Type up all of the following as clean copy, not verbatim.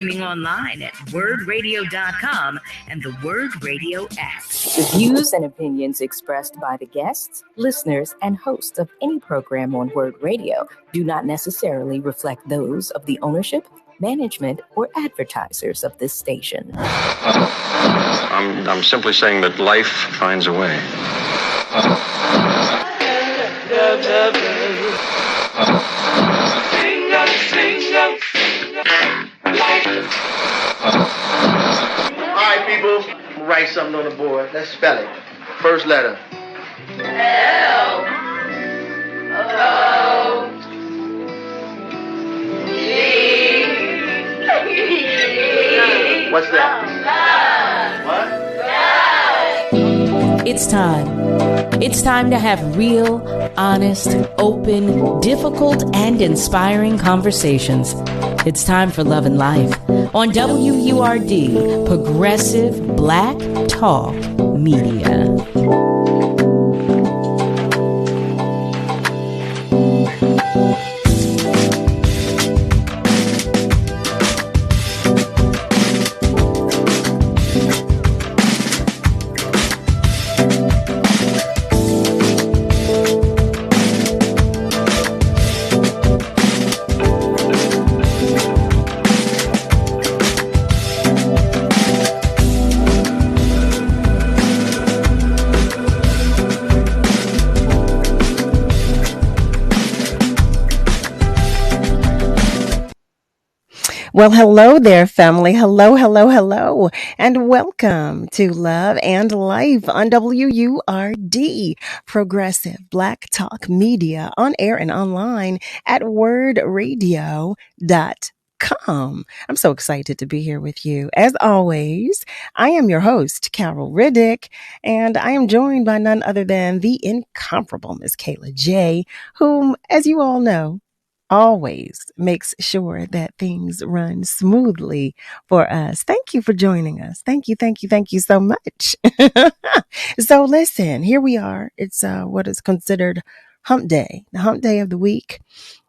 Streaming online at wordradio.com and the Word Radio app. The views and opinions expressed by the guests, listeners, and hosts of any program on Word Radio do not necessarily reflect those of the ownership, management, or advertisers of this station. I'm simply saying that life finds a way. All right, people, write something on the board. Let's spell it. First letter. L O G. What's that? What? It's time. It's time to have real, honest, open, difficult, and inspiring conversations. It's time for Love and Life on WURD, Progressive Black Talk Media. Well, hello there, family. Hello, hello, hello, and welcome to Love and Life on WURD, Progressive Black Talk Media, on air and online at wordradio.com. I'm so excited to be here with you. As always, I am your host, Carol Riddick, and I am joined by none other than the incomparable Miss Kayla J, whom, as you all know, always makes sure that things run smoothly for us. Thank you for joining us. Thank you so much. So listen, here we are. It's what is considered hump day, the hump day of the week.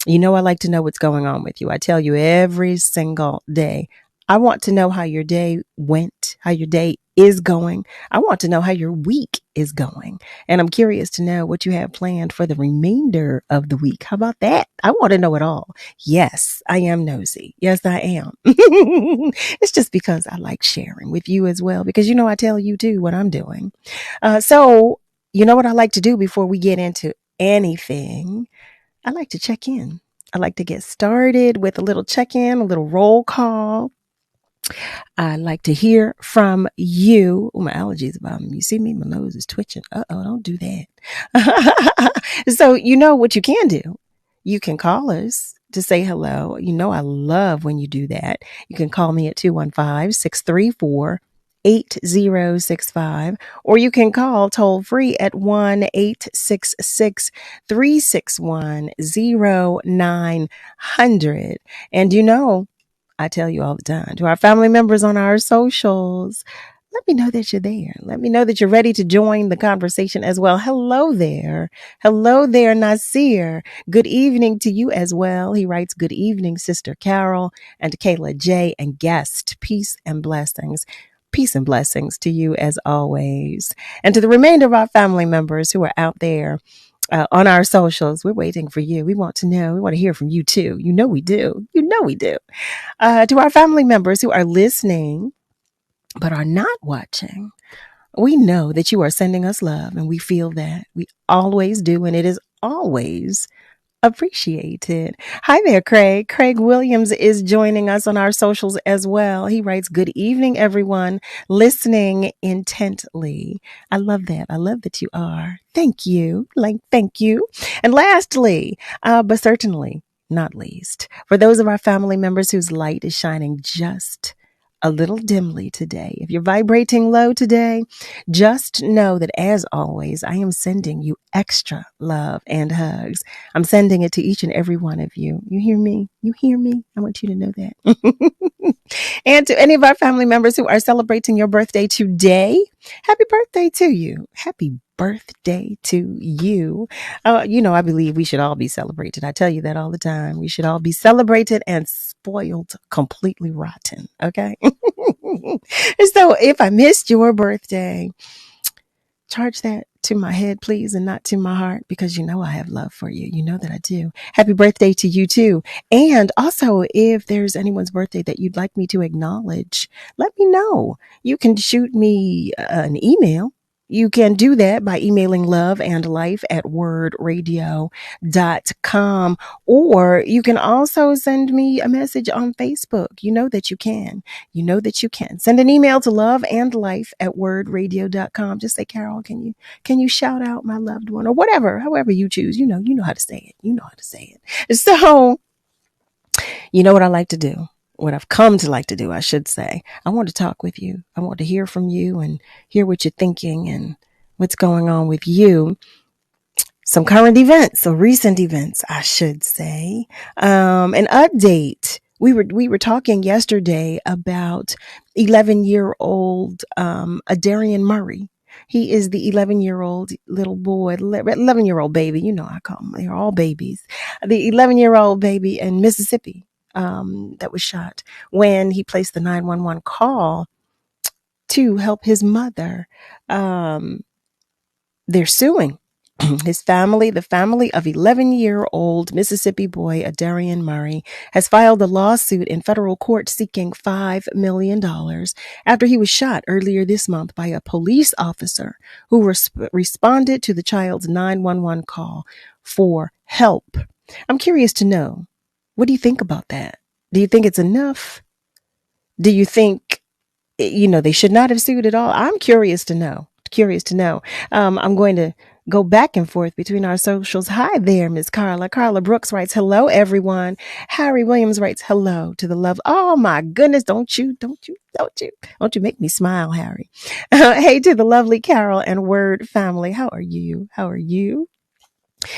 You know, I like to know what's going on with you. I tell you every single day. I want to know how your day went, how your day is going. I want to know how your week is going. And I'm curious to know what you have planned for the remainder of the week. How about that? I want to know it all. Yes, I am nosy. Yes, I am. It's just because I like sharing with you as well, because, you know, I tell you too what I'm doing. So you know what I like to do before we get into anything? I like to check in. I like to get started with a little check-in, a little roll call. I like to hear from you. Oh, my allergies about me. You see me? My nose is twitching. Uh-oh, don't do that. So you know what you can do. You can call us to say hello. You know I love when you do that. You can call me at 215-634-8065, or you can call toll free at 1-866-361-0900. And you know, I tell you all the time, to our family members on our socials, let me know that you're there. Let me know that you're ready to join the conversation as well. Hello there. Hello there, Nasir. Good evening to you as well. He writes, good evening, Sister Carol and Kayla J. and guest. Peace and blessings. Peace and blessings to you as always. And to the remainder of our family members who are out there on our socials, we're waiting for you. We want to know. We want to hear from you too. You know we do. You know we do. To our family members who are listening but are not watching, we know that you are sending us love, and we feel that. We always do, and it is always appreciated. Hi there, Craig. Craig Williams is joining us on our socials as well. He writes, good evening, everyone, listening intently. I love that. I love that you are. Thank you. Thank you. And lastly, but certainly not least, for those of our family members whose light is shining just a little dimly today. If you're vibrating low today, just know that, as always, I am sending you extra love and hugs. I'm sending it to each and every one of you. You hear me? You hear me? I want you to know that. And to any of our family members who are celebrating your birthday today, happy birthday to you. Happy birthday to you. You know, I believe we should all be celebrated. I tell you that all the time. We should all be celebrated and spoiled, completely rotten. Okay. So if I missed your birthday, charge that to my head, please, and not to my heart, because you know I have love for you. You know that I do. Happy birthday to you too. And also, if there's anyone's birthday that you'd like me to acknowledge, let me know. You can shoot me an email. You can do that by emailing loveandlife@wordradio.com, or you can also send me a message on Facebook. You know that you can. You know that you can. Send an email to loveandlife@wordradio.com. Just say, Carol, can you shout out my loved one, or whatever, however you choose. You know how to say it. You know how to say it. So, you know what I like to do? What I've come to like to do, I should say. I want to talk with you. I want to hear from you and hear what you're thinking and what's going on with you. Some current events, or recent events, I should say. An update. We were talking yesterday about 11-year-old Adarian Murray. He is the 11-year-old little boy, 11-year-old baby. You know, I call them, they're all babies. The 11-year-old baby in Mississippi that was shot when he placed the 911 call to help his mother. They're suing his family. The family of 11-year-old Mississippi boy Adarian Murray has filed a lawsuit in federal court seeking $5 million after he was shot earlier this month by a police officer who responded to the child's 911 call for help. I'm curious to know, what do you think about that? Do you think it's enough? Do you think, they should not have sued at all? I'm curious to know. I'm going to go back and forth between our socials. Hi there, Miss Carla. Carla Brooks writes, hello, everyone. Harry Williams writes, hello to the love. Oh my goodness. Don't you make me smile, Harry. Hey to the lovely Carol and Word family. How are you?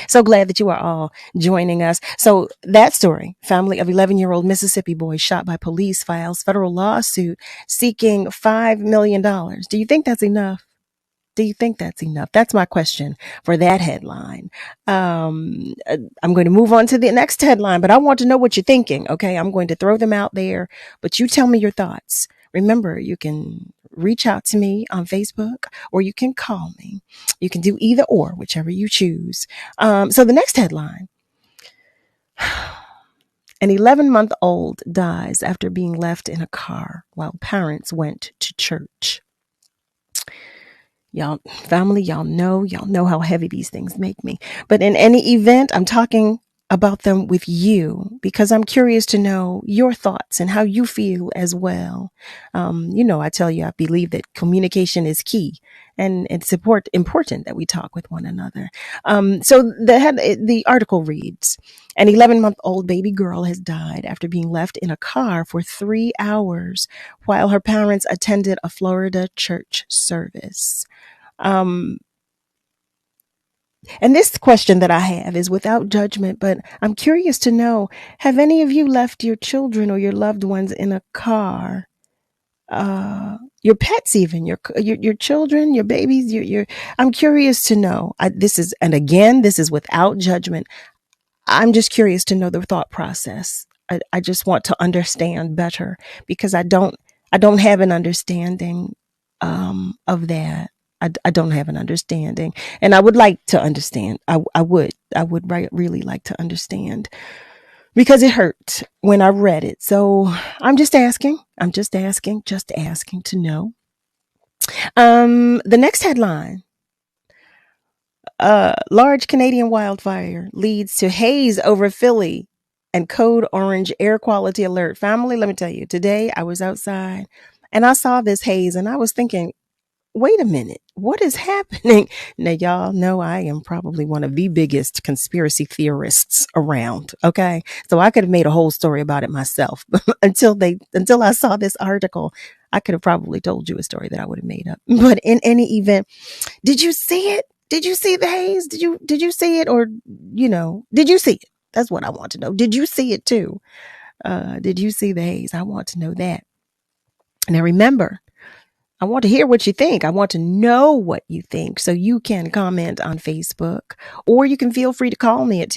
So glad that you are all joining us. So that story, family of 11-year-old Mississippi boy shot by police files federal lawsuit seeking $5 million. Do you think that's enough? That's my question for that headline. I'm going to move on to the next headline, but I want to know what you're thinking. Okay. I'm going to throw them out there, but you tell me your thoughts. Remember, you can reach out to me on Facebook, or you can call me. You can do either or, whichever you choose. So the next headline, an 11-month-old dies after being left in a car while parents went to church. Y'all, family, y'all know how heavy these things make me. But in any event, I'm talking about them with you because I'm curious to know your thoughts and how you feel as well. I tell you, I believe that communication is key, and it's important that we talk with one another. So the article reads, an 11-month-old baby girl has died after being left in a car for 3 hours while her parents attended a Florida church service. And this question that I have is without judgment, but I'm curious to know, have any of you left your children or your loved ones in a car? Your pets, even your children, your babies, I'm curious to know. This is without judgment. I'm just curious to know the thought process. I just want to understand better because I don't have an understanding, of that. I don't have an understanding, and I would like to understand. I would really like to understand because it hurt when I read it. So I'm just asking to know. The next headline, large Canadian wildfire leads to haze over Philly and code orange air quality alert. Family, let me tell you, today I was outside and I saw this haze and I was thinking, wait a minute, what is happening? Now, y'all know I am probably one of the biggest conspiracy theorists around. Okay. So I could have made a whole story about it myself until I saw this article. I could have probably told you a story that I would have made up. But in any event, did you see it? Did you see the haze? Did you see it? Or, did you see it? That's what I want to know. Did you see it too? Did you see the haze? I want to know that. Now remember, I want to hear what you think. I want to know what you think. So you can comment on Facebook, or you can feel free to call me at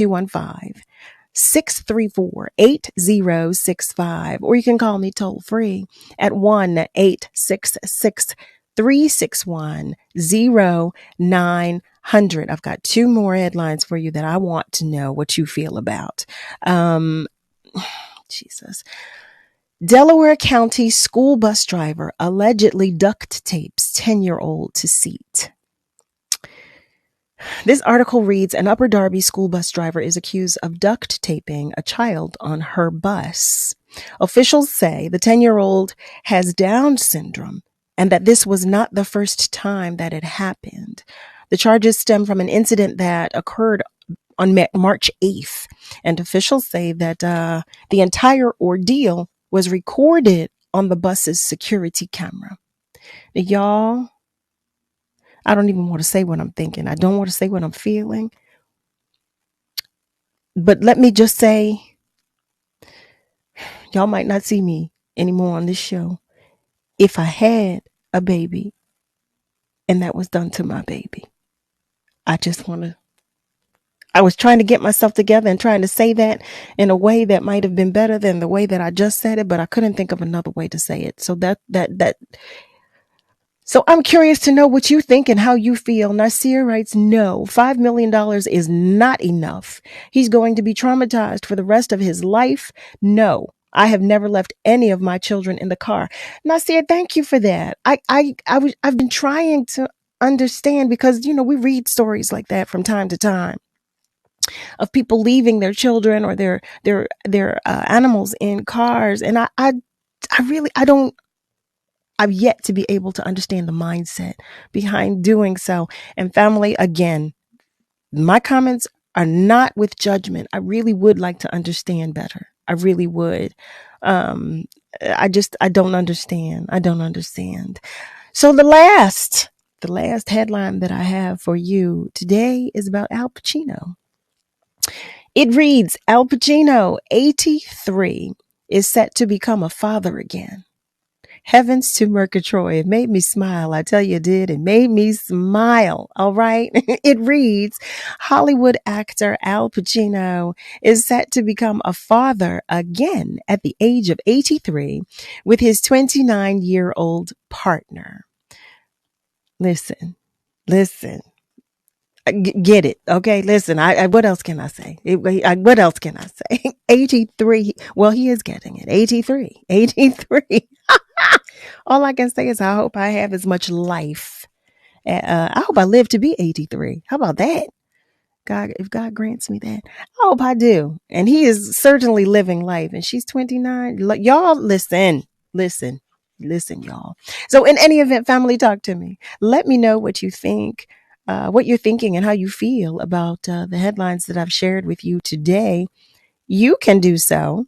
634-8065, or you can call me toll free at 1-866-361-0900. I've got two more headlines for you that I want to know what you feel about. Jesus. Delaware County school bus driver allegedly duct tapes 10-year-old to seat. This article reads, an Upper Darby school bus driver is accused of duct taping a child on her bus. Officials say the 10-year-old has Down syndrome and that this was not the first time that it happened. The charges stem from an incident that occurred on March 8th, and officials say that the entire ordeal was recorded on the bus's security camera. Now, y'all, I don't even want to say what I'm thinking. I don't want to say what I'm feeling. But let me just say, y'all might not see me anymore on this show if I had a baby and that was done to my baby. I was trying to get myself together and trying to say that in a way that might have been better than the way that I just said it, but I couldn't think of another way to say it. So I'm curious to know what you think and how you feel. Nasir writes, no, $5 million is not enough. He's going to be traumatized for the rest of his life. No, I have never left any of my children in the car. Nasir, thank you for that. I've been trying to understand because, we read stories like that from time to time of people leaving their children or their animals in cars. And I've yet to be able to understand the mindset behind doing so. And family, again, my comments are not with judgment. I really would like to understand better. I really would. I don't understand. I don't understand. So the last headline that I have for you today is about Al Pacino. It reads, Al Pacino, 83, is set to become a father again. Heavens to Murgatroyd. It made me smile. I tell you it did. It made me smile. All right. It reads, Hollywood actor Al Pacino is set to become a father again at the age of 83 with his 29-year-old partner. Listen. Get it. Okay. Listen, what else can I say? What else can I say? 83. Well, he is getting it. 83. All I can say is I hope I have as much life. I hope I live to be 83. How about that? God, if God grants me that, I hope I do. And he is certainly living life. And she's 29. Y'all listen, y'all. So in any event, family, talk to me. Let me know what you think, what you're thinking and how you feel about the headlines that I've shared with you today. You can do so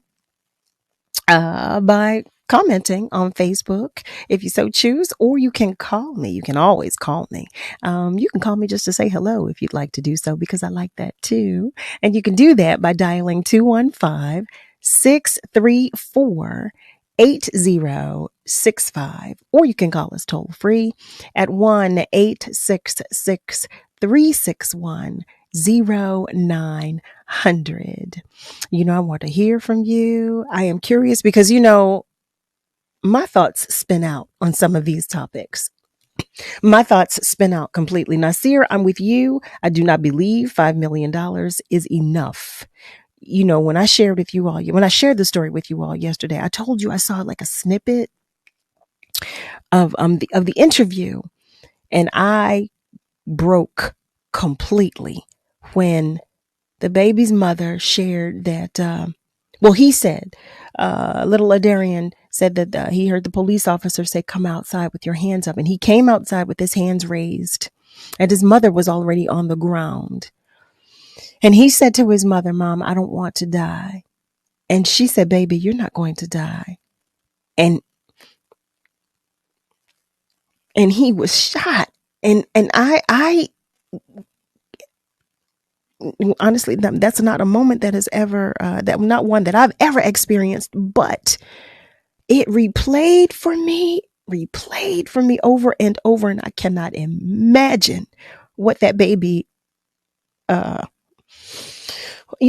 by commenting on Facebook if you so choose, or you can call me. You can always call me. You can call me just to say hello if you'd like to do so, because I like that too. And you can do that by dialing 215-634-8065, or you can call us toll free at 1-866-361-0900. I want to hear from you. I am curious because, my thoughts spin out on some of these topics. My thoughts spin out completely. Nasir, I'm with you. I do not believe $5 million is enough. When I shared the story with you all yesterday, I told you I saw like a snippet of the interview, and I broke completely when the baby's mother shared that, he said, little Adarian said that he heard the police officer say, come outside with your hands up. And he came outside with his hands raised, and his mother was already on the ground. And he said to his mother, Mom, I don't want to die. And she said, baby, you're not going to die. And he was shot. And I honestly, that's not a moment that has ever, not one that I've ever experienced, but it replayed for me over and over. And I cannot imagine what that baby,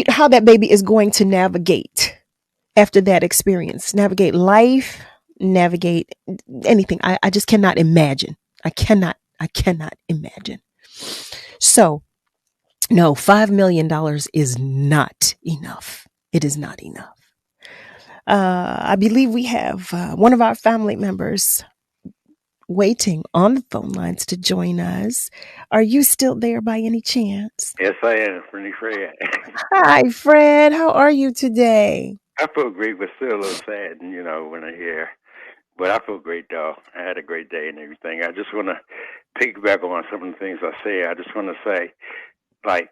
how that baby is going to navigate after that experience, navigate life, navigate anything. I just cannot imagine. I cannot imagine. So no, $5 million is not enough. It is not enough. I believe we have one of our family members waiting on the phone lines to join us. Are you still there by any chance? Yes, I am, Friendly Fred. Hi, Fred. How are you today? I feel great, but still a little sad, when I hear. But I feel great, though. I had a great day and everything. I just want to piggyback on some of the things I say. I just want to say, like,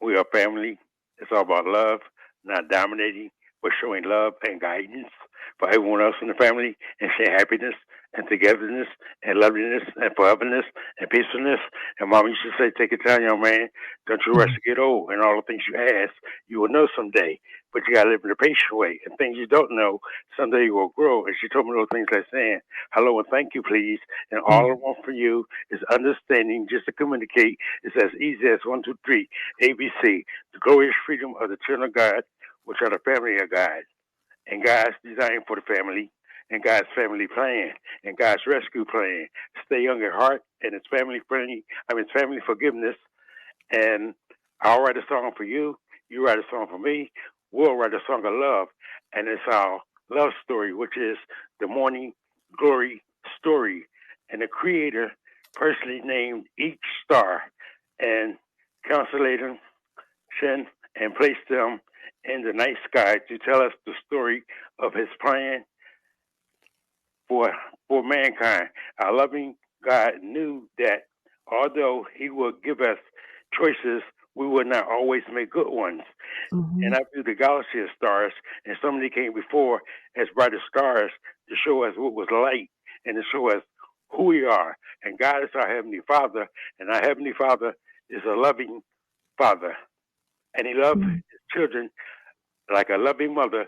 we are family. It's all about love, not dominating, but showing love and guidance for everyone else in the family and share happiness and togetherness and loveliness and foreverness and peacefulness. And Mom used to say, take your time, young man. Don't you rush to get old. And all the things you ask, you will know someday. But you got to live in a patient way. And things you don't know, someday you will grow. And she told me those things like saying, hello and thank you, please. And all I want for you is understanding, just to communicate. It's as easy as 1, 2, 3, ABC. The glorious freedom of the children of God, which are the family of God. And God's design for the family, and God's family plan, and God's rescue plan. Stay young at heart, and it's family friendly. It's family forgiveness. And I'll write a song for you. You write a song for me. We'll write a song of love. And it's our love story, which is the morning glory story. And the Creator personally named each star and constellated and placed them in the night sky to tell us the story of his plan for mankind. Our loving God knew that although he would give us choices, we would not always make good ones. Mm-hmm. And I view the galaxy of stars, and so many came before as bright as stars to show us what was light and to show us who we are. And God is our Heavenly Father, and our Heavenly Father is a loving Father. And he loves his children like a loving mother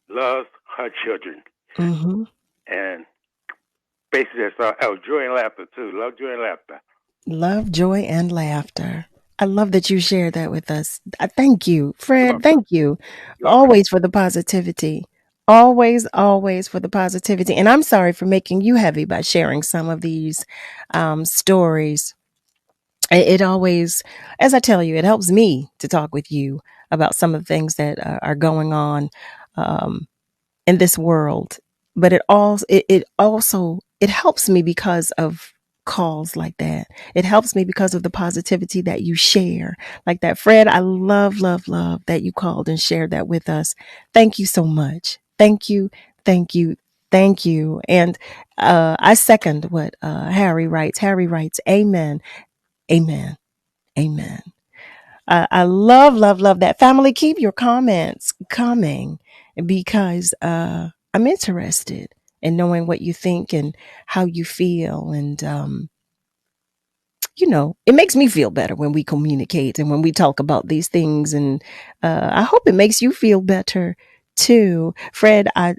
loves her children. Mm-hmm. And basically, that's joy and laughter, too. Love, joy, and laughter. Love, joy, and laughter. I love that you shared that with us. Thank you, Fred. Thank you. Always for the positivity. Always for the positivity. And I'm sorry for making you heavy by sharing some of these stories. It always, as I tell you, it helps me to talk with you about some of the things that are going on in this world. But it also helps me because of calls like that. It helps me because of the positivity that you share like that. Fred, I love that you called and shared that with us. Thank you so much. Thank you. And I second what Harry writes. Harry writes, amen. I love that. Family, keep your comments coming because I'm interested in knowing what you think and how you feel. And, it makes me feel better when we communicate and when we talk about these things. And I hope it makes you feel better too. Fred, I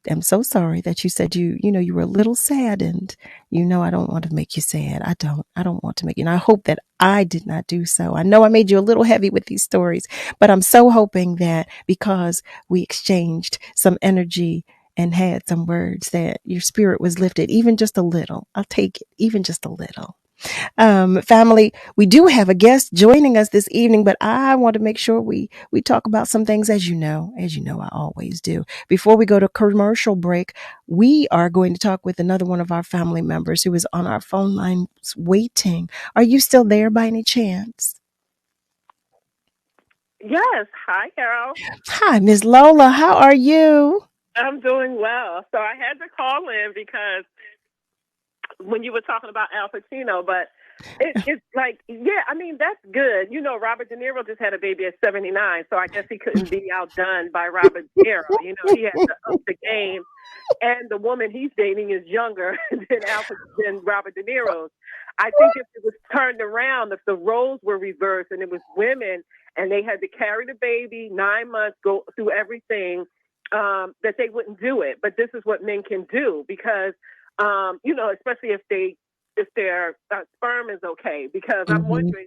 am so sorry that you said you were a little saddened. I don't want to make you sad. I don't want to make you. And I hope that I did not do so. I know I made you a little heavy with these stories, but I'm so hoping that because we exchanged some energy and had some words that your spirit was lifted, even just a little. I'll take it, even just a little. Family, we do have a guest joining us this evening, but I want to make sure we talk about some things, as you know, I always do. Before we go to commercial break, we are going to talk with another one of our family members who is on our phone lines waiting. Are you still there by any chance? Yes. Hi, Carol. Hi, Ms. Lola. How are you? I'm doing well. So I had to call in because when you were talking about Al Pacino, but it's like, yeah, that's good. Robert De Niro just had a baby at 79, so I guess he couldn't be outdone by Robert De Niro. He had to up the game, and the woman he's dating is younger than Robert De Niro's. I think if it was turned around, if the roles were reversed and it was women and they had to carry the baby 9 months, go through everything, that they wouldn't do it. But this is what men can do because, especially if their sperm is okay. Because I'm wondering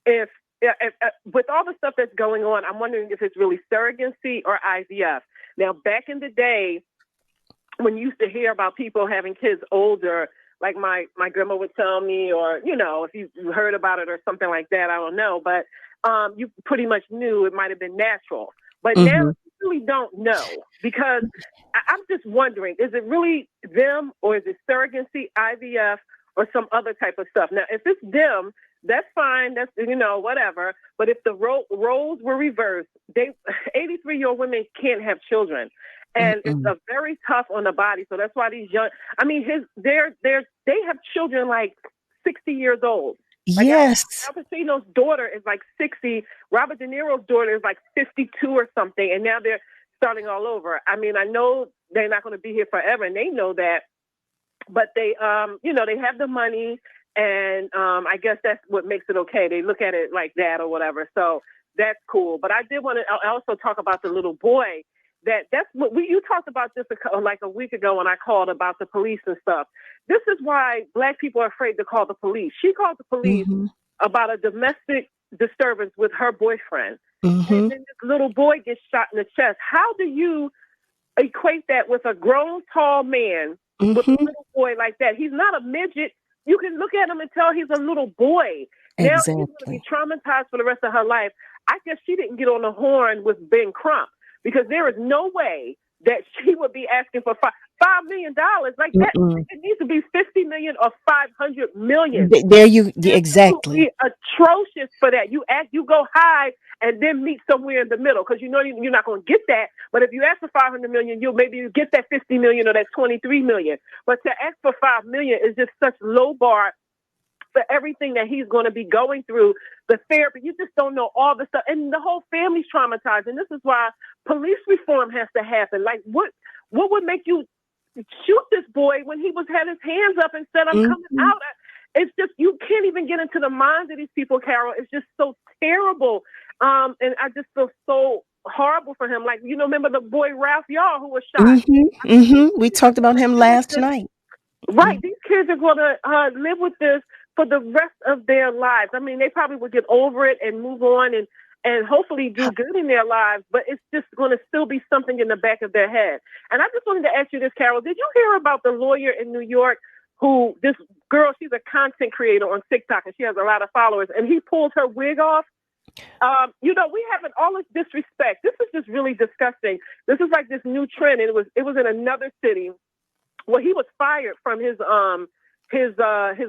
if with all the stuff that's going on, I'm wondering if it's really surrogacy or IVF. Now, back in the day, when you used to hear about people having kids older, like my grandma would tell me, or, if you heard about it or something like that, I don't know. But you pretty much knew it might have been natural. But now you really don't know, because I'm just wondering, is it really them, or is it surrogacy, IVF, or some other type of stuff? Now, if it's them, that's fine. That's, whatever. But if the roles were reversed, 83-year-old women can't have children. And it's a very tough on the body. So that's why these young, they have children like 60 years old. Like Yes. Al Pacino's daughter is like 60. Robert De Niro's daughter is like 52 or something. And now they're starting all over. I know they're not going to be here forever, and they know that. But they, they have the money, and I guess that's what makes it okay. They look at it like that or whatever. So that's cool. But I did want to also talk about the little boy. That's what you talked about this like a week ago when I called about the police and stuff. This is why Black people are afraid to call the police. She called the police about a domestic disturbance with her boyfriend. And then this little boy gets shot in the chest. How do you equate that with a grown, tall man with a little boy like that? He's not a midget. You can look at him and tell he's a little boy. Now he's going to be traumatized for the rest of her life. I guess she didn't get on the horn with Ben Crump, because there is no way that she would be asking for $5 million like that. It needs to be $50 million or $500 million. There you exactly. Atrocious for that. You go high and then meet somewhere in the middle, because you're not going to get that. But if you ask for $500 million, you get that $50 million or that $23 million. But to ask for $5 million is just such low bar for everything that he's going to be going through, the therapy. You just don't know all the stuff. And the whole family's traumatized. And this is why police reform has to happen. Like, what would make you shoot this boy when he had his hands up and said, I'm coming out? It's just, you can't even get into the minds of these people, Carol. It's just so terrible. And I just feel so horrible for him. Like, remember the boy Ralph Yaw who was shot? We talked about him last night. Right. These kids are going to live with this for the rest of their lives. They probably would get over it and move on and hopefully do good in their lives, but it's just going to still be something in the back of their head. And I just wanted to ask you this, Carol. Did you hear about the lawyer in New York this girl, she's a content creator on TikTok, and she has a lot of followers, and he pulled her wig off? We have all this disrespect. This is just really disgusting. This is like this new trend. And it was in another city where he was fired from his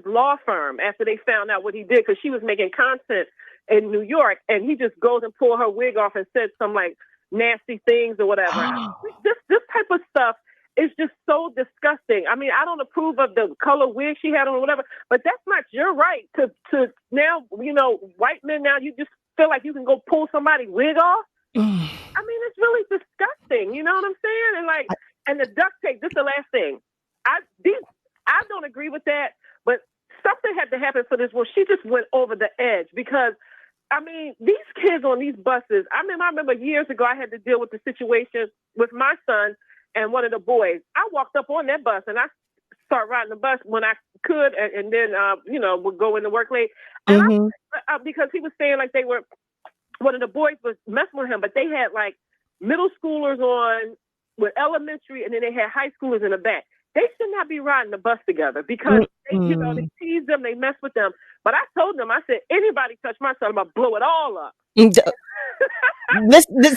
law firm after they found out what he did, because she was making content in New York, and he just goes and pulled her wig off and said some like nasty things or whatever. This type of stuff is just so disgusting. I don't approve of the color wig she had on or whatever, but that's not your right to now, white men now, you just feel like you can go pull somebody's wig off. It's really disgusting. You know what I'm saying? And the duct tape, this is the last thing. I don't agree with that, but something had to happen for this. Well, she just went over the edge, because, these kids on these buses, I remember years ago, I had to deal with the situation with my son and one of the boys. I walked up on that bus, and I started riding the bus when I could, and then, would go into work late. And because he was saying like one of the boys was messing with him, but they had like middle schoolers on with elementary, and then they had high schoolers in the back. They should not be riding the bus together, because they tease them, they mess with them. But I told them, I said, anybody touch my son, I'm going to blow it all up. This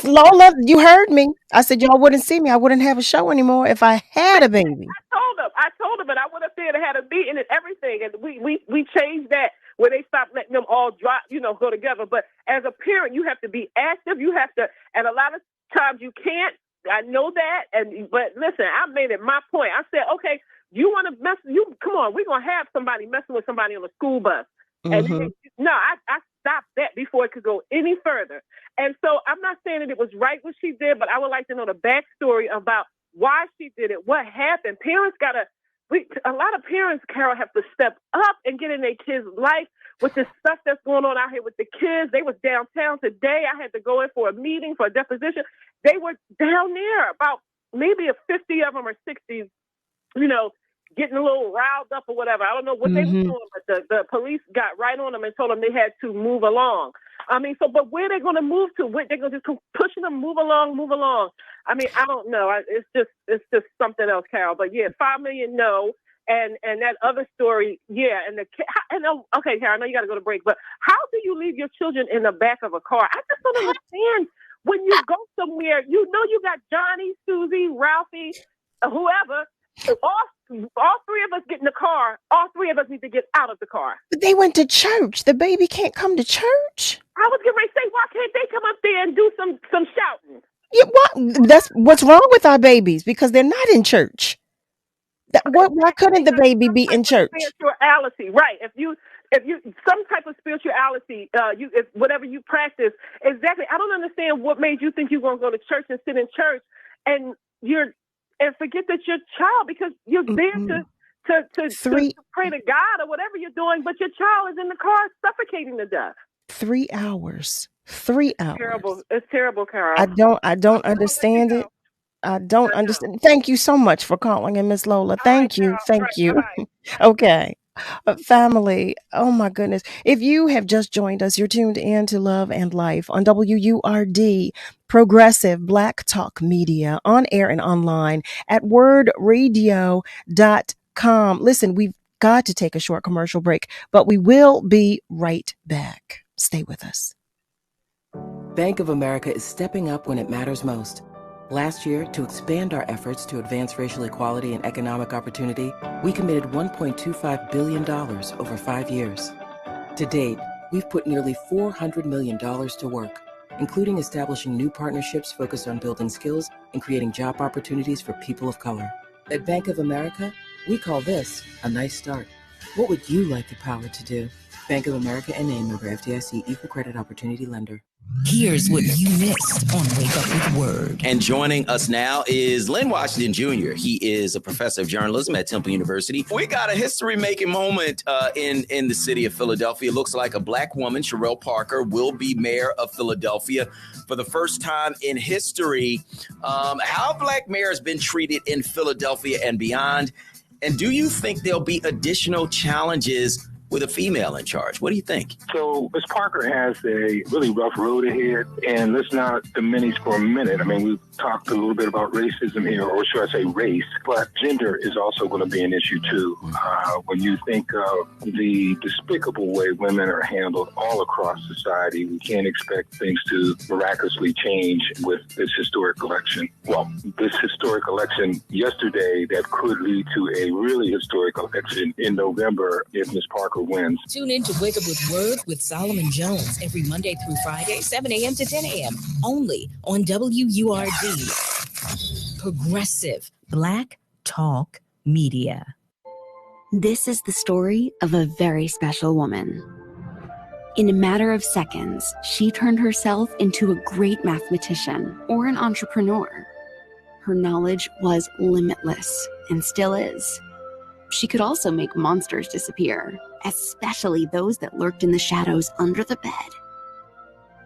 Lola, you heard me. I said, y'all wouldn't see me. I wouldn't have a show anymore if I had a baby. I told them, but I went up there and had a meeting and everything. And we changed that where they stopped letting them all drop, go together. But as a parent, you have to be active. You have to, and a lot of times you can't. I know that, but listen, I made it my point. I said, okay, you want to come on, we're going to have somebody messing with somebody on a school bus. And I stopped that before it could go any further. And so I'm not saying that it was right what she did, but I would like to know the backstory about why she did it, what happened. A lot of parents, Carol, have to step up and get in their kids' life with this stuff that's going on out here with the kids. They was downtown today. I had to go in for a meeting, for a deposition. They were down there, about maybe 50 of them or 60, getting a little riled up or whatever. I don't know what they were doing, but the police got right on them and told them they had to move along. I mean, but where they're going to move to? Where they're going to just pushing them, move along. I mean, I don't know. It's just something else, Carol. But yeah, 5 million, no. And that other story, yeah. Okay, Carol, I know you got to go to break, but how do you leave your children in the back of a car? I just don't understand. When you go somewhere, you know you got Johnny, Susie, Ralphie, whoever. All three of us get in the car. All three of us need to get out of the car. But they went to church. The baby can't come to church. I was getting ready to say, why can't they come up there and do some shouting? Yeah, what? That's what's wrong with our babies, because they're not in church. Why couldn't the baby be in church? Spirituality, right? If you some type of spirituality, if whatever you practice, exactly. I don't understand what made you think you're going to go to church and sit in church and forget that you're a child, because you're there to pray to God or whatever you're doing, but your child is in the car suffocating to death. 3 hours. 3 hours. Terrible. It's terrible, Carol. I don't understand it. I don't understand. Thank you so much for calling in, Miss Lola. Thank you. Okay. Family, oh my goodness. If you have just joined us, you're tuned in to Love and Life on WURD, Progressive Black Talk Media, on air and online at wordradio.com. Listen, we've got to take a short commercial break, but we will be right back. Stay with us. Bank of America is stepping up when it matters most. Last year, to expand our efforts to advance racial equality and economic opportunity, we committed $1.25 billion over 5 years. To date, we've put nearly $400 million to work, including establishing new partnerships focused on building skills and creating job opportunities for people of color. At Bank of America, we call this a nice start. What would you like the power to do? Bank of America N.A. member FDIC, equal credit opportunity lender. Here's what you missed on Wake Up with Word. And joining us now is Lynn Washington Jr. He is a professor of journalism at Temple University. We got a history-making moment in the city of Philadelphia. It looks like a black woman, Sherelle Parker, will be mayor of Philadelphia for the first time in history. How black mayors been treated in Philadelphia and beyond? And do you think there'll be additional challenges with a female in charge? What do you think? So Ms. Parker has a really rough road ahead, and let's not diminish for a minute. I mean, we've talked a little bit about racism here, or should I say race, but gender is also going to be an issue too. When you think of the despicable way women are handled all across society, we can't expect things to miraculously change with this historic election. Well, this historic election yesterday that could lead to a really historic election in November if Ms. Parker wins. Tune in to Wake Up with Word with Solomon Jones every Monday through Friday, 7 a.m. to 10 a.m. only on WURD. Progressive Black Talk Media. This is the story of a very special woman. In a matter of seconds, she turned herself into a great mathematician or an entrepreneur. Her knowledge was limitless and still is. She could also make monsters disappear, especially those that lurked in the shadows under the bed.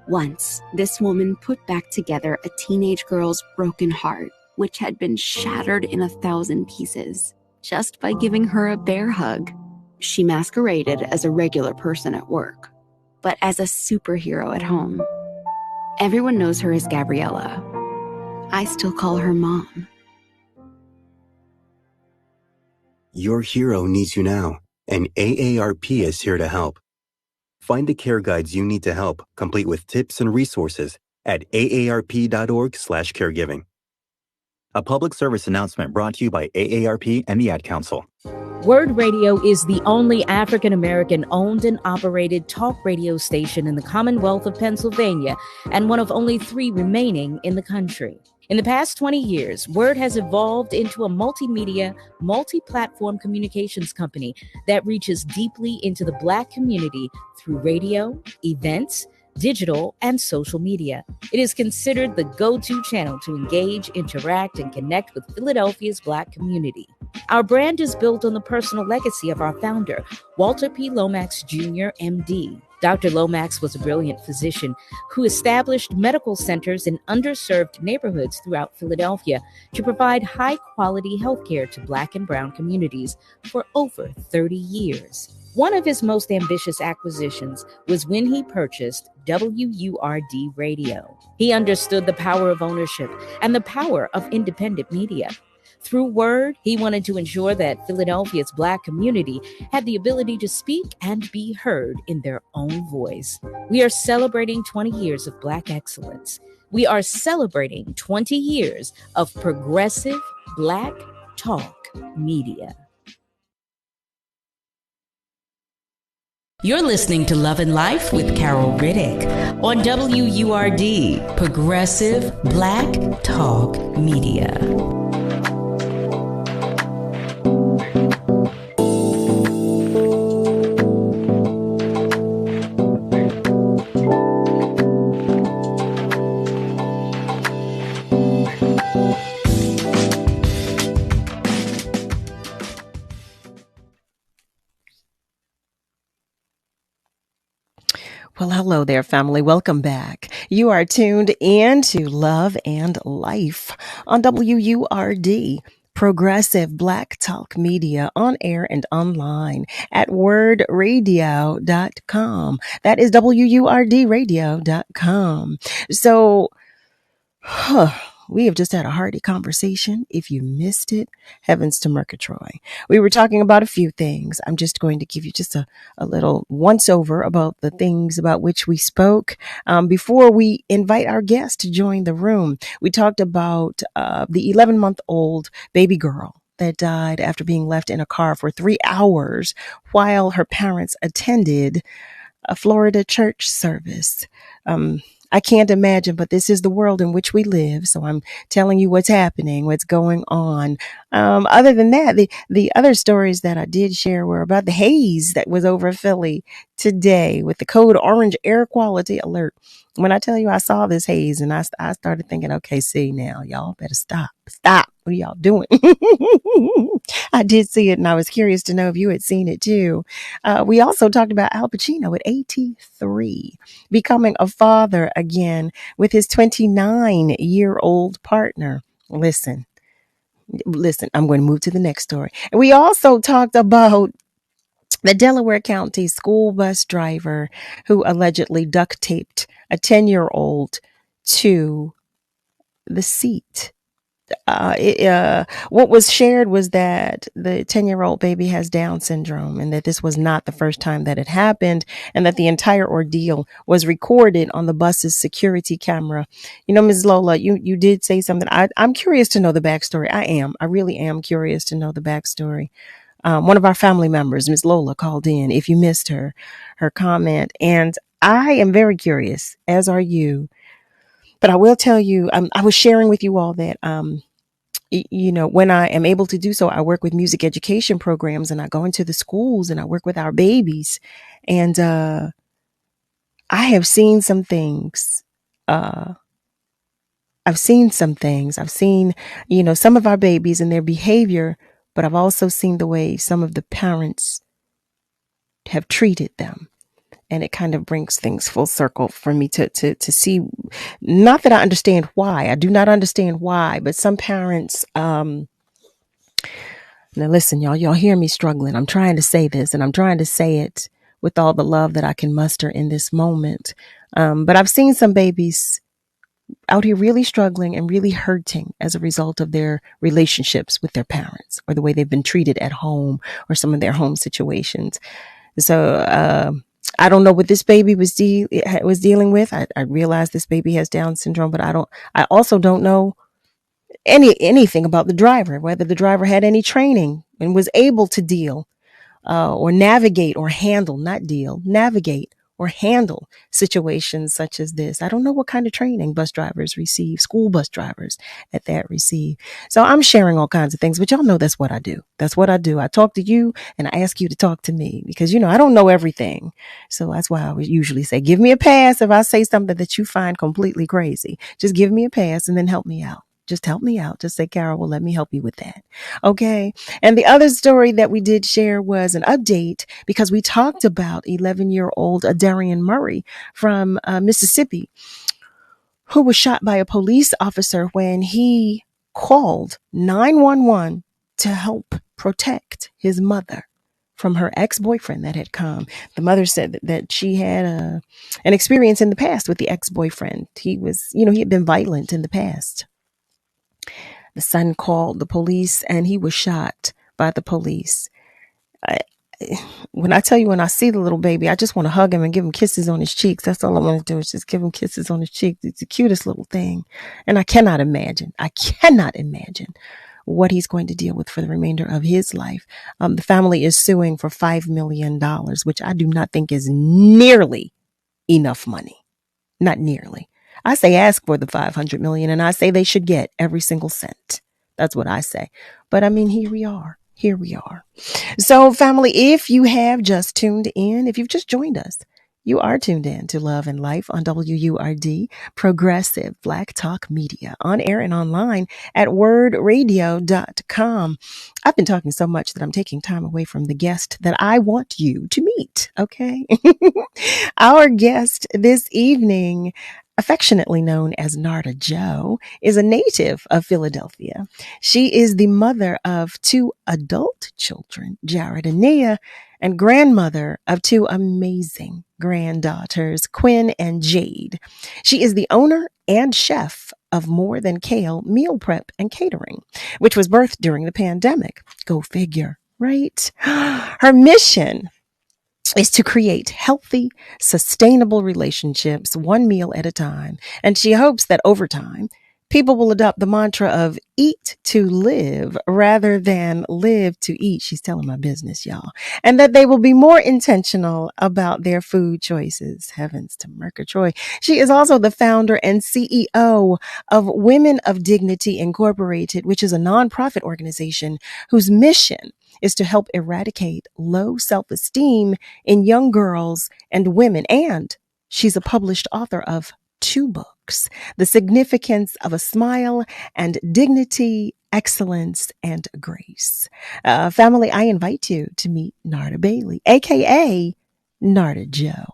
Once, this woman put back together a teenage girl's broken heart, which had been shattered in 1,000 pieces, just by giving her a bear hug. She masqueraded as a regular person at work, but as a superhero at home. Everyone knows her as Gabriella. I still call her Mom. Your hero needs you now, and AARP is here to help. Find the care guides you need to help, complete with tips and resources at aarp.org/caregiving. A public service announcement brought to you by AARP and the Ad Council. Word Radio is the only African-American owned and operated talk radio station in the Commonwealth of Pennsylvania and one of only 3 remaining in the country. In the past 20 years, Word has evolved into a multimedia, multi-platform communications company that reaches deeply into the Black community through radio, events, digital, and social media. It is considered the go-to channel to engage, interact, and connect with Philadelphia's Black community. Our brand is built on the personal legacy of our founder, Walter P. Lomax Jr., MD. Dr. Lomax was a brilliant physician who established medical centers in underserved neighborhoods throughout Philadelphia to provide high-quality health care to Black and Brown communities for over 30 years. One of his most ambitious acquisitions was when he purchased WURD Radio. He understood the power of ownership and the power of independent media. Through Word, he wanted to ensure that Philadelphia's Black community had the ability to speak and be heard in their own voice. We are celebrating 20 years of Black excellence. We are celebrating 20 years of progressive Black talk media. You're listening to Love and Life with Carol Riddick on WURD, Progressive Black Talk Media. Well, hello there, family. Welcome back. You are tuned in to Love and Life on WURD, Progressive Black Talk Media, on air and online at wordradio.com. That is WURDradio.com. So, we have just had a hearty conversation. If you missed it, heavens to Murgatroyd. We were talking about a few things. I'm just going to give you just a little once over about the things about which we spoke before we invite our guest to join the room. We talked about the 11-month-old baby girl that died after being left in a car for 3 hours while her parents attended a Florida church service. I can't imagine, but this is the world in which we live. So I'm telling you what's happening, what's going on. Other than that, the other stories that I did share were about the haze that was over Philly today with the code orange air quality alert. When I tell you I saw this haze and I started thinking, okay, see now, y'all better stop. What are y'all doing? I did see it and I was curious to know if you had seen it too. We also talked about Al Pacino at 83, becoming a father again with his 29-year-old partner. Listen, I'm going to move to the next story. And we also talked about the Delaware County school bus driver who allegedly duct taped a 10-year-old to the seat. What was shared was that the 10-year-old baby has Down syndrome and that this was not the first time that it happened and that the entire ordeal was recorded on the bus's security camera. You know, Ms. Lola, you did say something. I'm curious to know the backstory. I really am curious to know the backstory. One of our family members, Ms. Lola, called in. If you missed her comment, and I am very curious, as are you. But I will tell you, I was sharing with you all that, when I am able to do so, I work with music education programs and I go into the schools and I work with our babies. And I have seen some things. I've seen, some of our babies and their behavior, but I've also seen the way some of the parents have treated them. And it kind of brings things full circle for me to see, not that I understand why. I do not understand why, but some parents, now listen, y'all hear me struggling. I'm trying to say this and I'm trying to say it with all the love that I can muster in this moment. But I've seen some babies out here really struggling and really hurting as a result of their relationships with their parents or the way they've been treated at home or some of their home situations. So, I don't know what this baby was dealing with. I realize this baby has Down syndrome, but I also don't know anything about the driver, whether the driver had any training and was able to deal, or navigate or handle, navigate or handle situations such as this. I don't know what kind of training bus drivers receive, school bus drivers at that receive. So I'm sharing all kinds of things, but y'all know that's what I do. I talk to you and I ask you to talk to me because, I don't know everything. So that's why I would usually say, give me a pass if I say something that you find completely crazy. Just give me a pass and then help me out. Just help me out. Just say, Carol, well, let me help you with that. Okay. And the other story that we did share was an update because we talked about 11-year-old Adarian Murray from Mississippi, who was shot by a police officer when he called 911 to help protect his mother from her ex-boyfriend that had come. The mother said that she had an experience in the past with the ex-boyfriend. He was, he had been violent in the past. The son called the police and he was shot by the police. When I tell you, when I see the little baby, I just want to hug him and give him kisses on his cheeks. That's all I want to do is just give him kisses on his cheeks. It's the cutest little thing. And I cannot imagine what he's going to deal with for the remainder of his life. The family is suing for $5 million, which I do not think is nearly enough money. Not nearly. I say ask for the 500 million and I say they should get every single cent. That's what I say. But I mean, here we are. So family, if you have just tuned in, if you've just joined us, you are tuned in to Love and Life on WURD, Progressive Black Talk Media, on air and online at wordradio.com. I've been talking so much that I'm taking time away from the guest that I want you to meet, okay? Our guest this evening, affectionately known as NARDA Joe, is a native of Philadelphia. She is the mother of 2 adult children, Jared and Nia, and grandmother of 2 amazing granddaughters, Quinn and Jade. She is the owner and chef of More Than Kale Meal Prep and Catering, which was birthed during the pandemic. Go figure, right? Her mission is to create healthy, sustainable relationships, one meal at a time. And she hopes that over time, people will adopt the mantra of eat to live rather than live to eat. She's telling my business, y'all. And that they will be more intentional about their food choices. Heavens to Murgatroyd. She is also the founder and CEO of Women of Dignity Incorporated, which is a nonprofit organization whose mission is to help eradicate low self-esteem in young girls and women. And she's a published author of 2 books, The Significance of a Smile and Dignity, Excellence, and Grace. Family, I invite you to meet NARDA Bailey, aka NARDA Joe.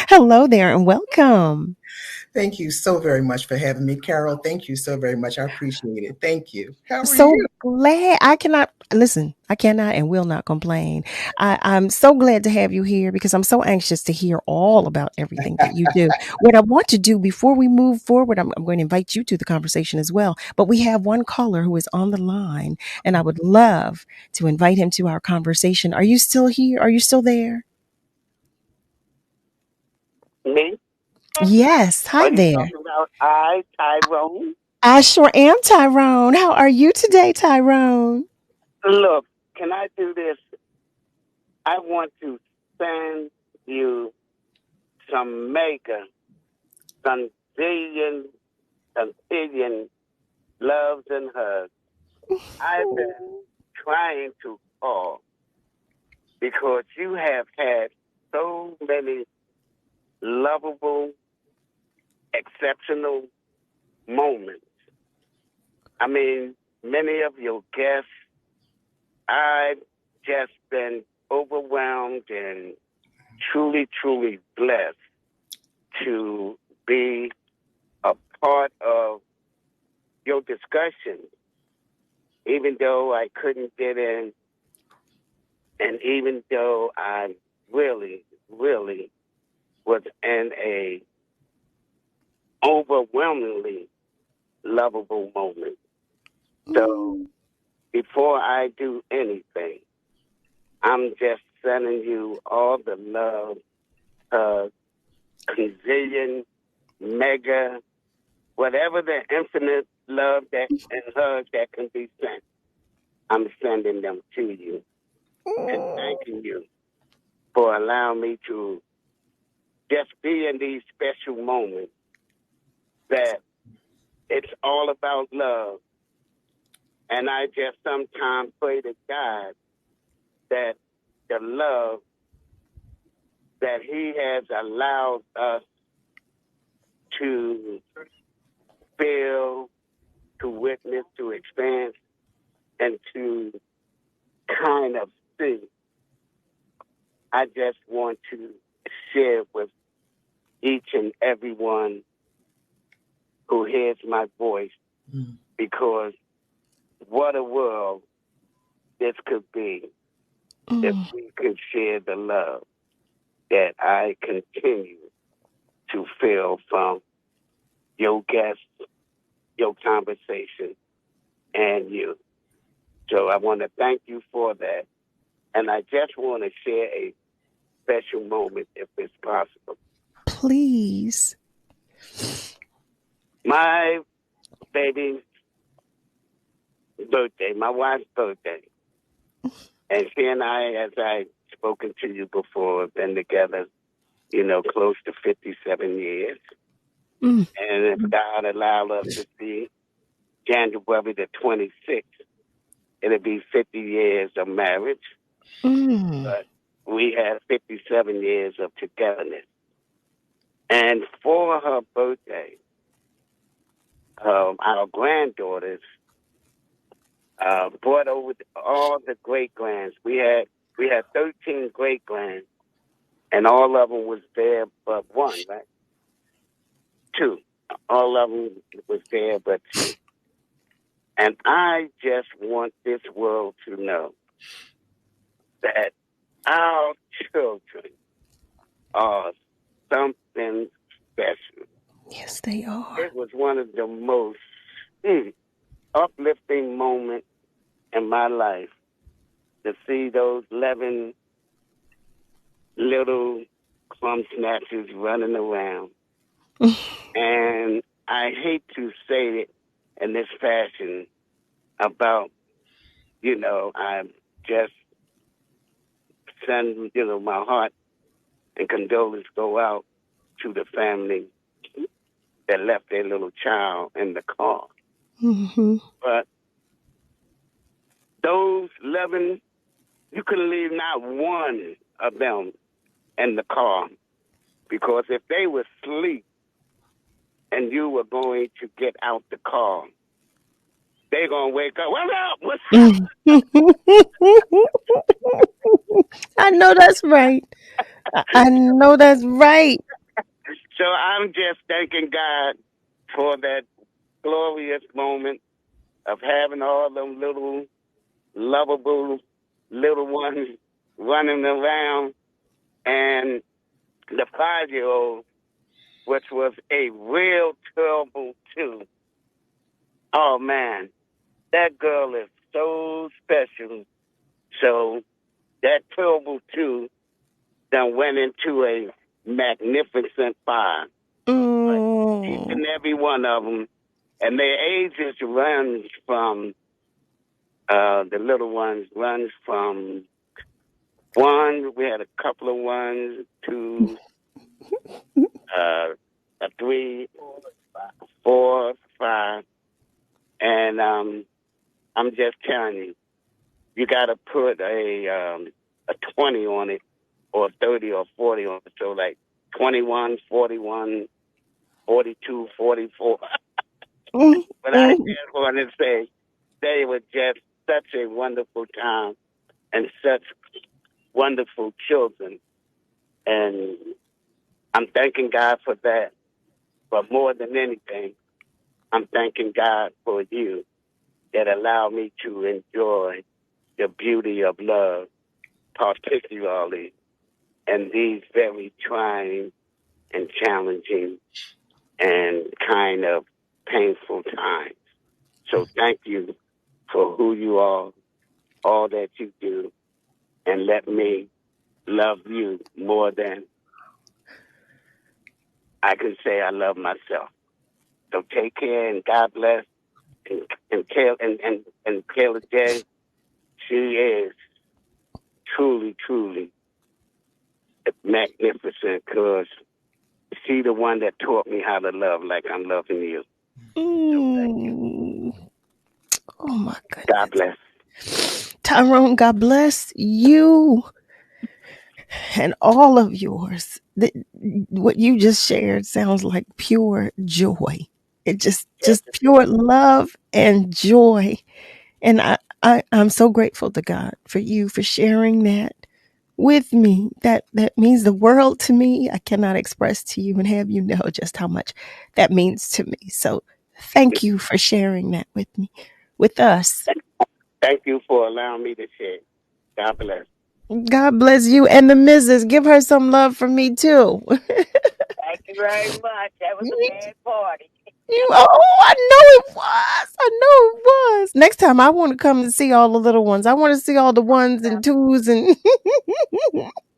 Hello there and welcome. Thank you so very much for having me, Carol. Thank you so very much. I appreciate it. Thank you. How are So you? glad. I cannot and will not complain. I'm so glad to have you here because I'm so anxious to hear all about everything that you do. What I want to do before we move forward, I'm going to invite you to the conversation as well. But we have one caller who is on the line, and I would love to invite him to our conversation. Are you still here? Are you still there? Me? Yes. Hi Are you there. talking about Tyrone? I sure am, Tyrone. How are you today, Tyrone? Look, can I do this? I want to send you some mega, some billion loves and hugs. I've been trying to call because you have had so many lovable, exceptional moments. I mean, many of your guests, I've just been overwhelmed and truly, truly blessed to be a part of your discussion, even though I couldn't get in, and even though I really, really was in a overwhelmingly lovable moment. So before I do anything, I'm just sending you all the love, gazillion, mega, whatever the infinite love that and hug that can be sent. I'm sending them to you and thanking you for allowing me to just be in these special moments that it's all about love. And I just sometimes pray to God that the love that He has allowed us to feel, to witness, to experience, and to kind of see. I just want to share with each and every one who hears my voice, because what a world this could be if we could share the love that I continue to feel from your guests, your conversation, and you. So I want to thank you for that. And I just want to share a special moment, if it's possible. Please. My baby's birthday, my wife's birthday. And she and I, as I've spoken to you before, have been together, close to 57 years. And if God allowed us to see January the 26th, it'll be 50 years of marriage. But we have 57 years of togetherness. And for her birthday, our granddaughters brought over all the great grands. We had 13 great grands, and all of them was there but one, right? Two. All of them was there but two. And I just want this world to know that our children are something special. Yes, they are. It was one of the most uplifting moments in my life to see those 11 little crumb snatchers running around. And I hate to say it in this fashion about, I'm just send, my heart and condolence go out to the family that left their little child in the car. But those 11, you couldn't leave not one of them in the car, because if they were asleep and you were going to get out the car, they're going to wake up. What's up? I know that's right. I know that's right. So I'm just thanking God for that glorious moment of having all them little lovable little ones running around, and the 5-year-old, which was a real terrible too. Oh man, that girl is so special. So that terrible two then went into a magnificent 5. Each and every one of them, and their ages runs from the little ones runs from 1. We had a couple of 1s, 2, 3, 4, 5, and I'm just telling you, you got to put a 20 on it, or 30 or 40 on it. So like 21, 41, 42, 44. But I just want to say they were just such a wonderful time and such wonderful children. And I'm thanking God for that. But more than anything, I'm thanking God for you that allowed me to enjoy the beauty of love, particularly in these very trying and challenging and kind of painful times. So thank you for who you are, all that you do, and let me love you more than I can say I love myself. So take care, and God bless. And Kayla J, she is truly, truly magnificent, because she the one that taught me how to love like I'm loving you. So thank you. Oh my goodness. God bless. Tyrone, God bless you and all of yours. What you just shared sounds like pure joy. It just pure love and joy. And I'm so grateful to God for you for sharing that with me. That means the world to me. I cannot express to you and have you know just how much that means to me. So thank you for sharing that with me, with us. Thank you for allowing me to share. God bless. God bless you and the missus. Give her some love from me too. Thank you very much. That was a bad party. I know it was. I know it was. Next time I want to come and see all the little ones. I want to see all the ones and twos and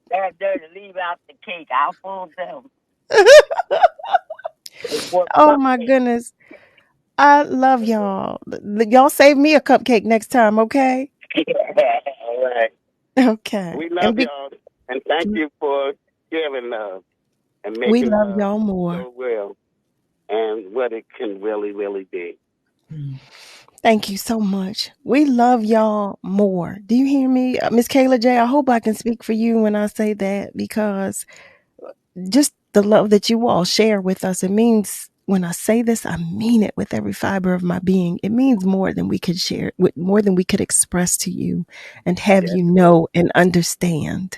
That's there to leave out the cake. I'll fool them. oh my goodness. I love y'all. Y'all save me a cupcake next time, okay? All right. Okay. We love y'all, and thank you for sharing love and We making love love y'all more. so real and what it can really, really be. Thank you so much. We love y'all more. Do you hear me? Miss Kayla J, I hope I can speak for you when I say that, because just the love that you all share with us, it means, when I say this, I mean it with every fiber of my being. It means more than we could share, more than we could express to you and have you know and understand.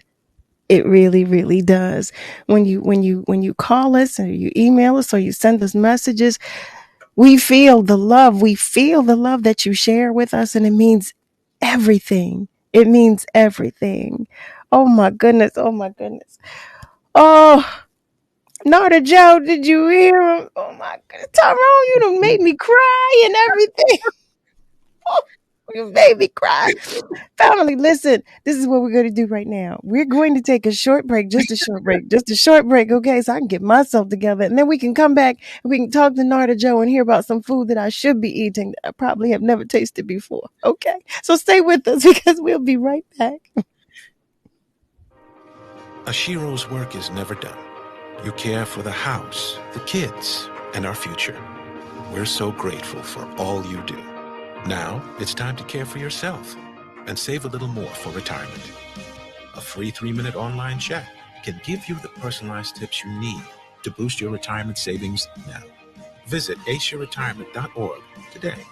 It really, really does. When you call us or you email us or you send us messages, we feel the love. We feel the love that you share with us, and it means everything. It means everything. Oh my goodness. Oh my goodness. Oh, Narda Joe, did you hear him? Oh my goodness. Tyrone, you done made me cry and everything. Oh, you made me cry. Family, listen, this is what we're going to do right now. We're going to take a short break, just a short break, okay? So I can get myself together, and then we can come back and we can talk to Narda Joe and hear about some food that I should be eating that I probably have never tasted before, okay? So stay with us because we'll be right back. Ashiro's work is never done. You care for the house, the kids, and our future. We're so grateful for all you do. Now, it's time to care for yourself and save a little more for retirement. A free 3-minute online chat can give you the personalized tips you need to boost your retirement savings now. Visit aceyourretirement.org today.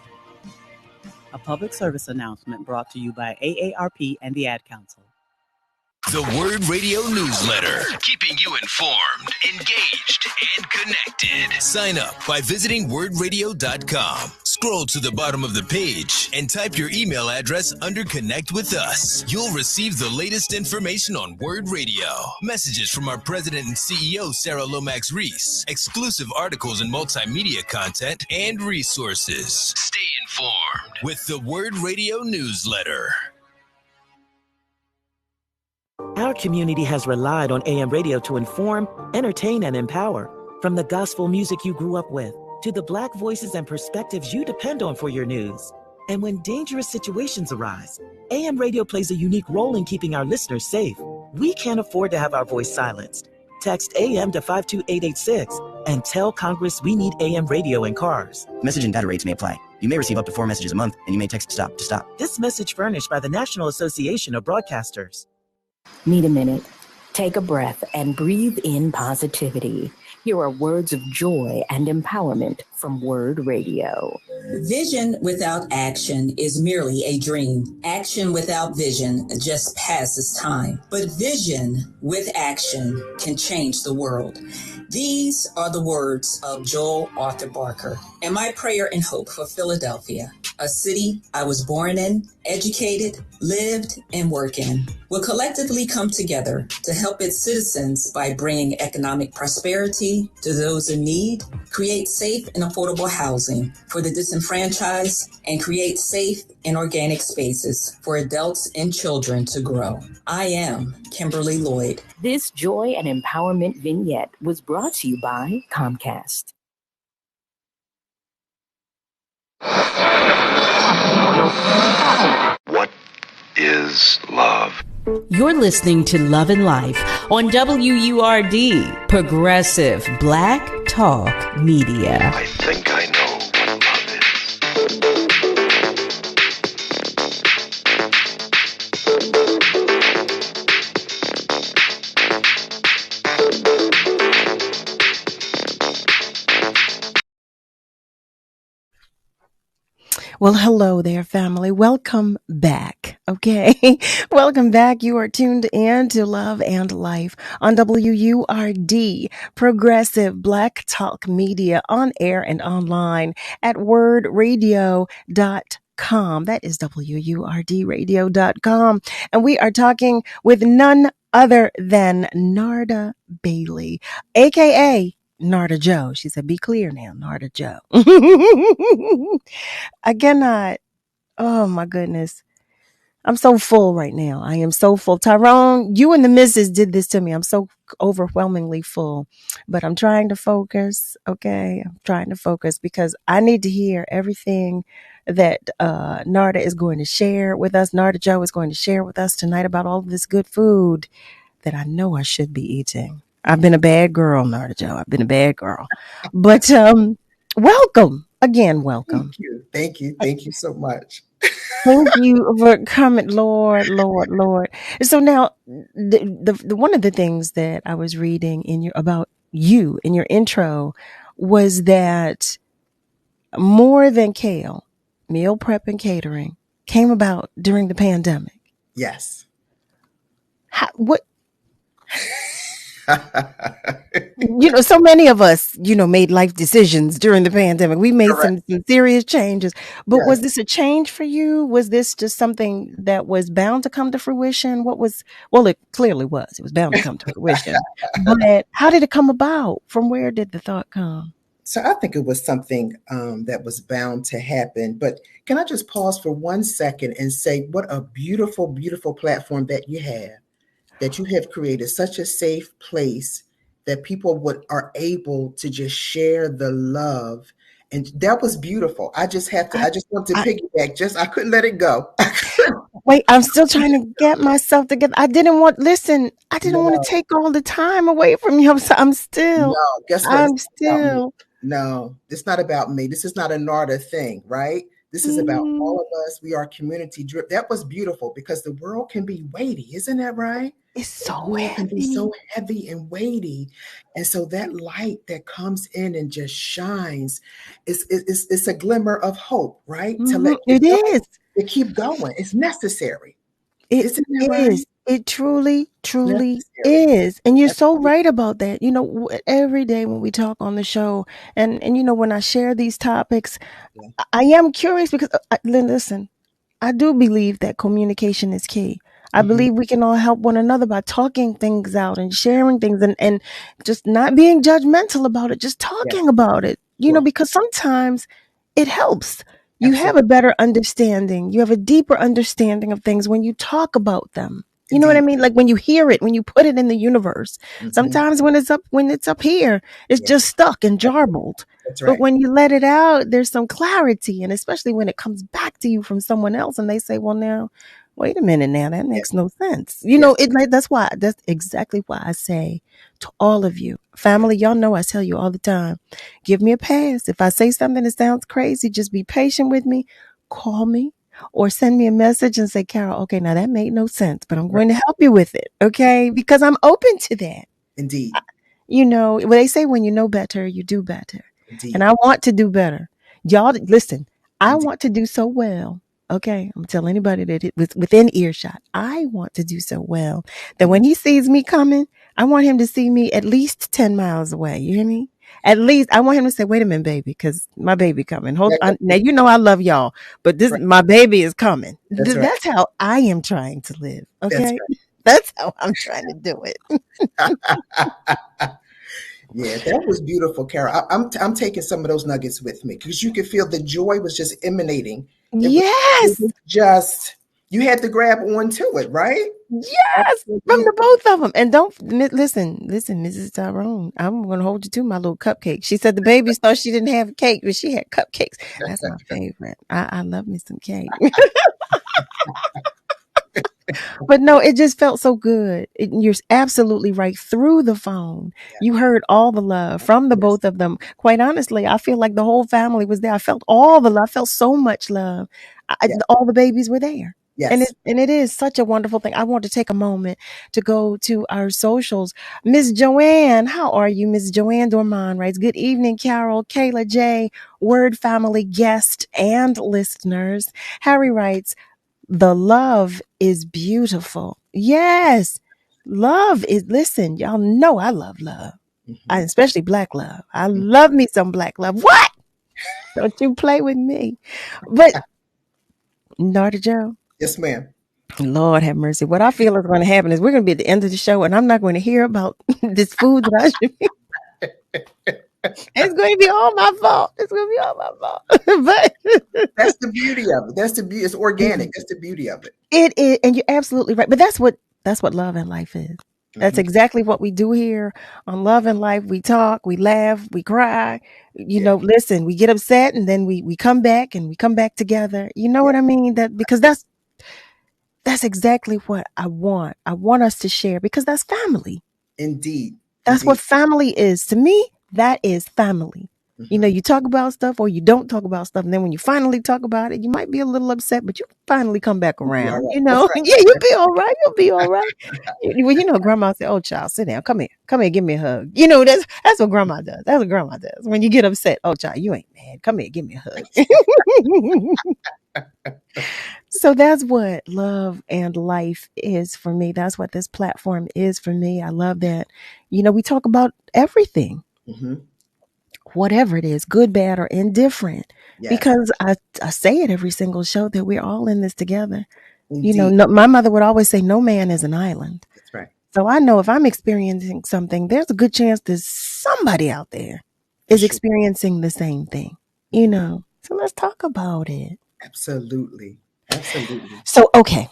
A public service announcement brought to you by AARP and the Ad Council. The Word Radio newsletter, keeping you informed, engaged, and connected. Sign up by visiting wordradio.com. Scroll to the bottom of the page and type your email address under Connect with Us. You'll receive the latest information on Word Radio, messages from our president and CEO, Sarah Lomax Reese, exclusive articles and multimedia content, and resources. Stay informed with the Word Radio newsletter. Our community has relied on AM radio to inform, entertain, and empower. From the gospel music you grew up with, to the Black voices and perspectives you depend on for your news. And when dangerous situations arise, AM radio plays a unique role in keeping our listeners safe. We can't afford to have our voice silenced. Text AM to 52886 and tell Congress we need AM radio in cars. Message and data rates may apply. You may receive up to 4 messages a month, and you may text STOP to stop. This message furnished by the National Association of Broadcasters. Need a minute? Take a breath and breathe in positivity. Here are words of joy and empowerment from Word Radio. Vision without action is merely a dream. Action without vision just passes time. But vision with action can change the world. These are the words of Joel Arthur Barker, and my prayer and hope for Philadelphia, a city I was born in, educated, lived, and work in, will collectively come together to help its citizens by bringing economic prosperity to those in need, create safe and affordable housing for the disenfranchised, and create safe and organic spaces for adults and children to grow. I am Kimberly Lloyd. This joy and empowerment vignette was brought to you by Comcast. What is love? You're listening to Love and Life on WURD, Progressive Black Talk Media. I think I know. Well, hello there, family. Welcome back. Okay. Welcome back. You are tuned in to Love and Life on WURD, Progressive Black Talk Media, on air and online at wordradio.com. That is WURDradio.com. And we are talking with none other than NARDA Bailey, aka Narda Joe. She said, be clear now, Narda Joe. I cannot. Oh my goodness. I'm so full right now. I am so full. Tyrone, you and the missus did this to me. I'm so overwhelmingly full, but I'm trying to focus. Okay. I'm trying to focus because I need to hear everything that Narda is going to share with us. Narda Joe is going to share with us tonight about all of this good food that I know I should be eating. I've been a bad girl, Narda Joe. I've been a bad girl, but welcome again. Welcome. Thank you. Thank you. Thank you so much. Thank you for coming, Lord, Lord, Lord. So now, the one of the things that I was reading in your about you in your intro was that more than kale, meal prep and catering came about during the pandemic. Yes. What? So many of us, made life decisions during the pandemic. We made some serious changes. But was this a change for you? Was this just something that was bound to come to fruition? Well, it clearly was. It was bound to come to fruition. But how did it come about? From where did the thought come? So I think it was something that was bound to happen. But can I just pause for 1 second and say what a beautiful, beautiful platform that you have created, such a safe place that people are able to just share the love. And that was beautiful. I just want to piggyback. I couldn't let it go. Wait, I'm still trying to get myself together. I didn't want to take all the time away from you. I'm still. No, guess what? No, it's not about me. This is not a NARDA thing, right? This is about all of us. We are community driven. That was beautiful because the world can be weighty, isn't that right? It's so heavy. It can be so heavy and weighty. And so that light that comes in and just shines, it's a glimmer of hope, right? To let it is. To keep going. It's necessary. Isn't that right? It truly, truly is. And you're so right about that. Every day when we talk on the show and when I share these topics, I am curious because listen, I do believe that communication is key. I believe we can all help one another by talking things out and sharing things and just not being judgmental about it, just talking about it, because sometimes it helps. You have a better understanding. You have a deeper understanding of things when you talk about them. You know what I mean? Like when you hear it, when you put it in the universe. Sometimes when it's up here, it's just stuck and jarbled. That's right. But when you let it out, there's some clarity. And especially when it comes back to you from someone else and they say, well, now, wait a minute now, that makes no sense. That's exactly why I say to all of you, family, y'all know I tell you all the time, give me a pass. If I say something that sounds crazy, just be patient with me, call me or send me a message and say, Carol, okay, now that made no sense, but I'm going to help you with it. Okay. Because I'm open to that. Indeed. They say when you know better, you do better. Indeed. And I want to do better. Y'all, listen, I want to do so well. Okay. I'm telling anybody that it was within earshot. I want to do so well that when he sees me coming, I want him to see me at least 10 miles away. You hear me? At least I want him to say, wait a minute, baby, because my baby coming. Hold on. Now, I love y'all, but my baby is coming. That's how I am trying to live. Okay. That's how I'm trying to do it. Yeah, that was beautiful, Carol. I'm taking some of those nuggets with me because you could feel the joy was just emanating. Yes. You had to grab onto it, right? Yes, from the both of them. And don't listen, Mrs. Tyrone. I'm going to hold you to my little cupcake. She said the babies thought she didn't have cake, but she had cupcakes. That's my favorite. I love me some cake. But no, it just felt so good. You're absolutely right. Through the phone, you heard all the love from the both of them. Quite honestly, I feel like the whole family was there. I felt all the love. I felt so much love. All the babies were there. Yes. And it is such a wonderful thing. I want to take a moment to go to our socials. Miss Joanne, how are you? Miss Joanne Dorman writes, good evening, Carol, Kayla J, Word Family guest and listeners. Harry writes, the love is beautiful. Yes. Love is, listen, y'all know I love love. Especially black love. I love me some black love. What? Don't you play with me. But Narda Joe. Yes, ma'am. Lord have mercy. What I feel is going to happen is we're going to be at the end of the show and I'm not going to hear about this food that I should be. It's going to be all my fault. It's going to be all my fault. But that's the beauty of it. That's the beauty. It's organic. That's the beauty of it. It is, and you're absolutely right. But that's what love and life is. That's exactly what we do here on Love and Life. We talk, we laugh, we cry. You know, listen, we get upset and then we come back and we come back together. You know what I mean? That because that's exactly what I want. I want us to share because that's family. Indeed. That's what family is. To me, that is family. You know, you talk about stuff or you don't talk about stuff. And then when you finally talk about it, you might be a little upset, but you finally come back around. Right. You know, Right. Yeah, you'll be all right. You'll be all right. Well, you know, grandma said, oh, child, sit down. Come here, give me a hug. You know, that's what grandma does. That's what grandma does. When you get upset, oh, child, you ain't mad. Come here, give me a hug. So that's what love and life is for me. That's what this platform is for me. I love that. You know, we talk about everything. Whatever it is, good, bad, or indifferent. Yes. Because I say it every single show that we're all in this together. Indeed. You know, my mother would always say, no man is an island. That's right. So I know if I'm experiencing something, there's a good chance there's somebody out there is experiencing the same thing, you know. So let's talk about it. Absolutely. Absolutely. So, okay.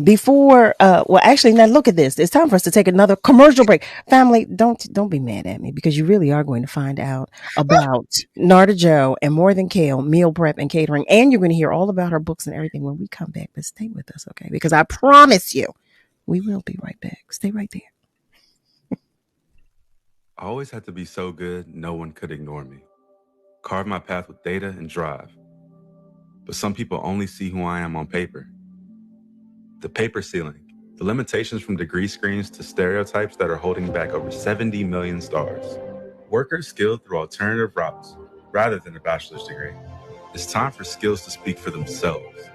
Before, well, actually, now look at this. It's time for us to take another commercial break. Family, don't be mad at me because you really are going to find out about Narda Joe and More Than Kale meal prep and catering, and you're going to hear all about her books and everything when we come back. But stay with us, okay? Because I promise you, we will be right back. Stay right there. I always had to be so good, no one could ignore me. Carve my path with data and drive. But some people only see who I am on paper. The paper ceiling, the limitations from degree screens to stereotypes that are holding back over 70 million stars. Workers skilled through alternative routes rather than a bachelor's degree. It's time for skills to speak for themselves.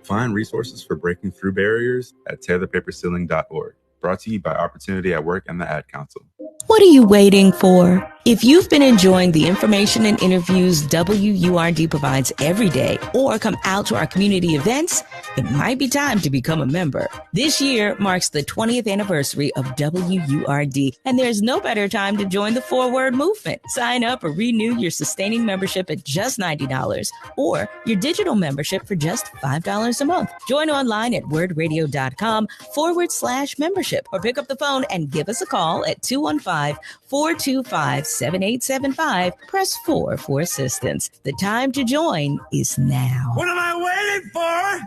Find resources for breaking through barriers at tearthepaperceiling.org. Brought to you by Opportunity at Work and the Ad Council. What are you waiting for? If you've been enjoying the information and interviews WURD provides every day or come out to our community events, it might be time to become a member. This year marks the 20th anniversary of WURD, and there's no better time to join the forward movement. Sign up or renew your sustaining membership at just $90 or your digital membership for just $5 a month. Join online at wordradio.com/membership or pick up the phone and give us a call at 215-425-7875. Press 4 for assistance. The time to join is now. What am I waiting for?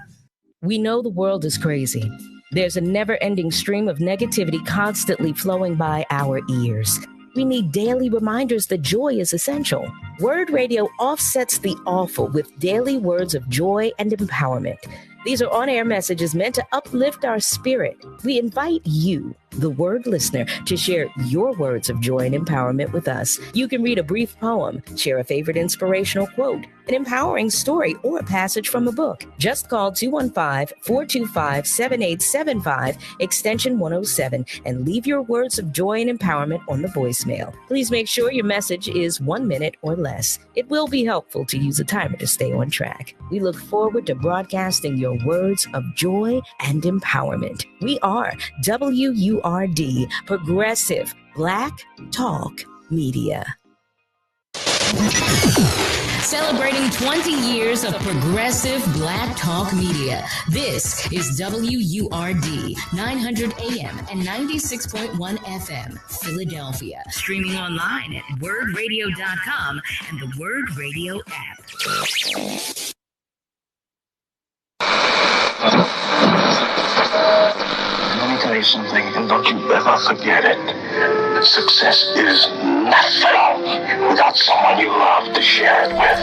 We know the world is crazy. There's a never-ending stream of negativity constantly flowing by our ears. We need daily reminders that joy is essential. Word Radio offsets the awful with daily words of joy and empowerment. These are on-air messages meant to uplift our spirit. We invite you, the Word listener, to share your words of joy and empowerment with us. You can read a brief poem, share a favorite inspirational quote, an empowering story, or a passage from a book. Just call 215-425-7875, extension 107, and leave your words of joy and empowerment on the voicemail. Please make sure your message is 1 minute or less. It will be helpful to use a timer to stay on track. We look forward to broadcasting your words of joy and empowerment. We are WURD, Progressive Black Talk Media. Celebrating 20 years of progressive Black Talk Media. This is WURD, 900 AM and 96.1 FM, Philadelphia. Streaming online at wordradio.com and the Word Radio app. Let me tell you something, and don't you ever forget it. Success is nothing without someone you love to share it with.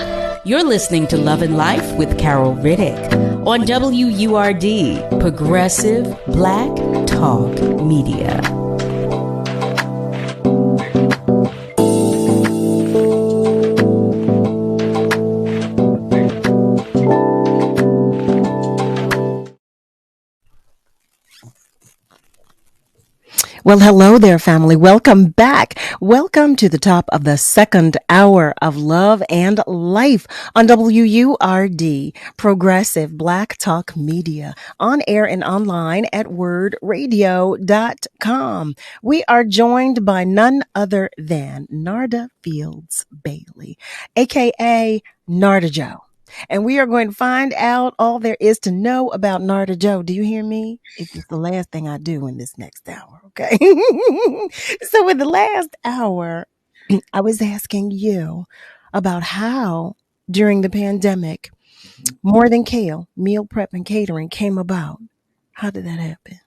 You're listening to Love and Life with Carol Riddick on WURD, Progressive Black Talk Media. Well, hello there, family. Welcome back. Welcome to the top of the second hour of Love and Life on WURD, Progressive Black Talk Media, on air and online at wordradio.com. We are joined by none other than NARDA Bailey, aka NARDA Joe. And we are going to find out all there is to know about NARDA Joe. Do you hear me? It's the last thing I do in this next hour, okay? So in the last hour, I was asking you about how during the pandemic, More Than Kale, meal prep and catering came about. How did that happen?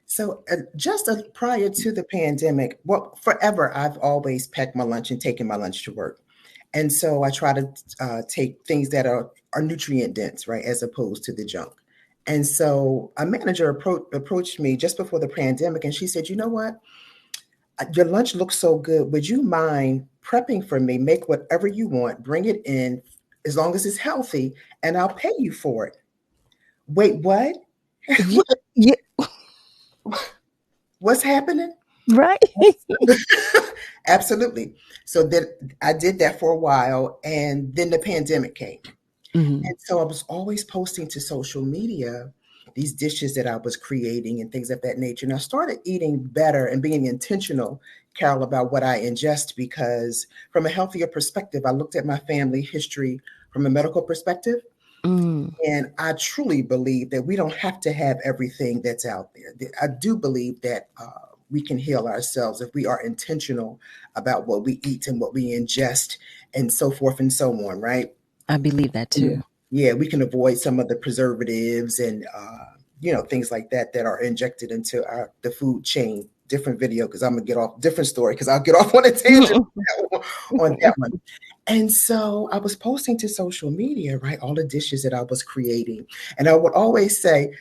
So just prior to the pandemic, well, forever, I've always packed my lunch and taken my lunch to work. And so I try to take things that are nutrient dense, right, as opposed to the junk. And so a manager approached me just before the pandemic, and she said, you know what? Your lunch looks so good. Would you mind prepping for me? Make whatever you want, bring it in, as long as it's healthy, and I'll pay you for it. Wait, what? Yeah. What's happening? Right. Absolutely. So then I did that for a while, and then the pandemic came. Mm-hmm. And so I was always posting to social media these dishes that I was creating and things of that nature. And I started eating better and being intentional, Carol, about what I ingest, because from a healthier perspective, I looked at my family history from a medical perspective. And I truly believe that we don't have to have everything that's out there. I do believe that we can heal ourselves if we are intentional about what we eat and what we ingest and so forth and so on, right? I believe that too. Yeah, we can avoid some of the preservatives and things like that that are injected into the food chain. Different video, because I'm gonna get off, different story, because I'll get off on a tangent on that one. And so I was posting to social media, right, all the dishes that I was creating. And I would always say,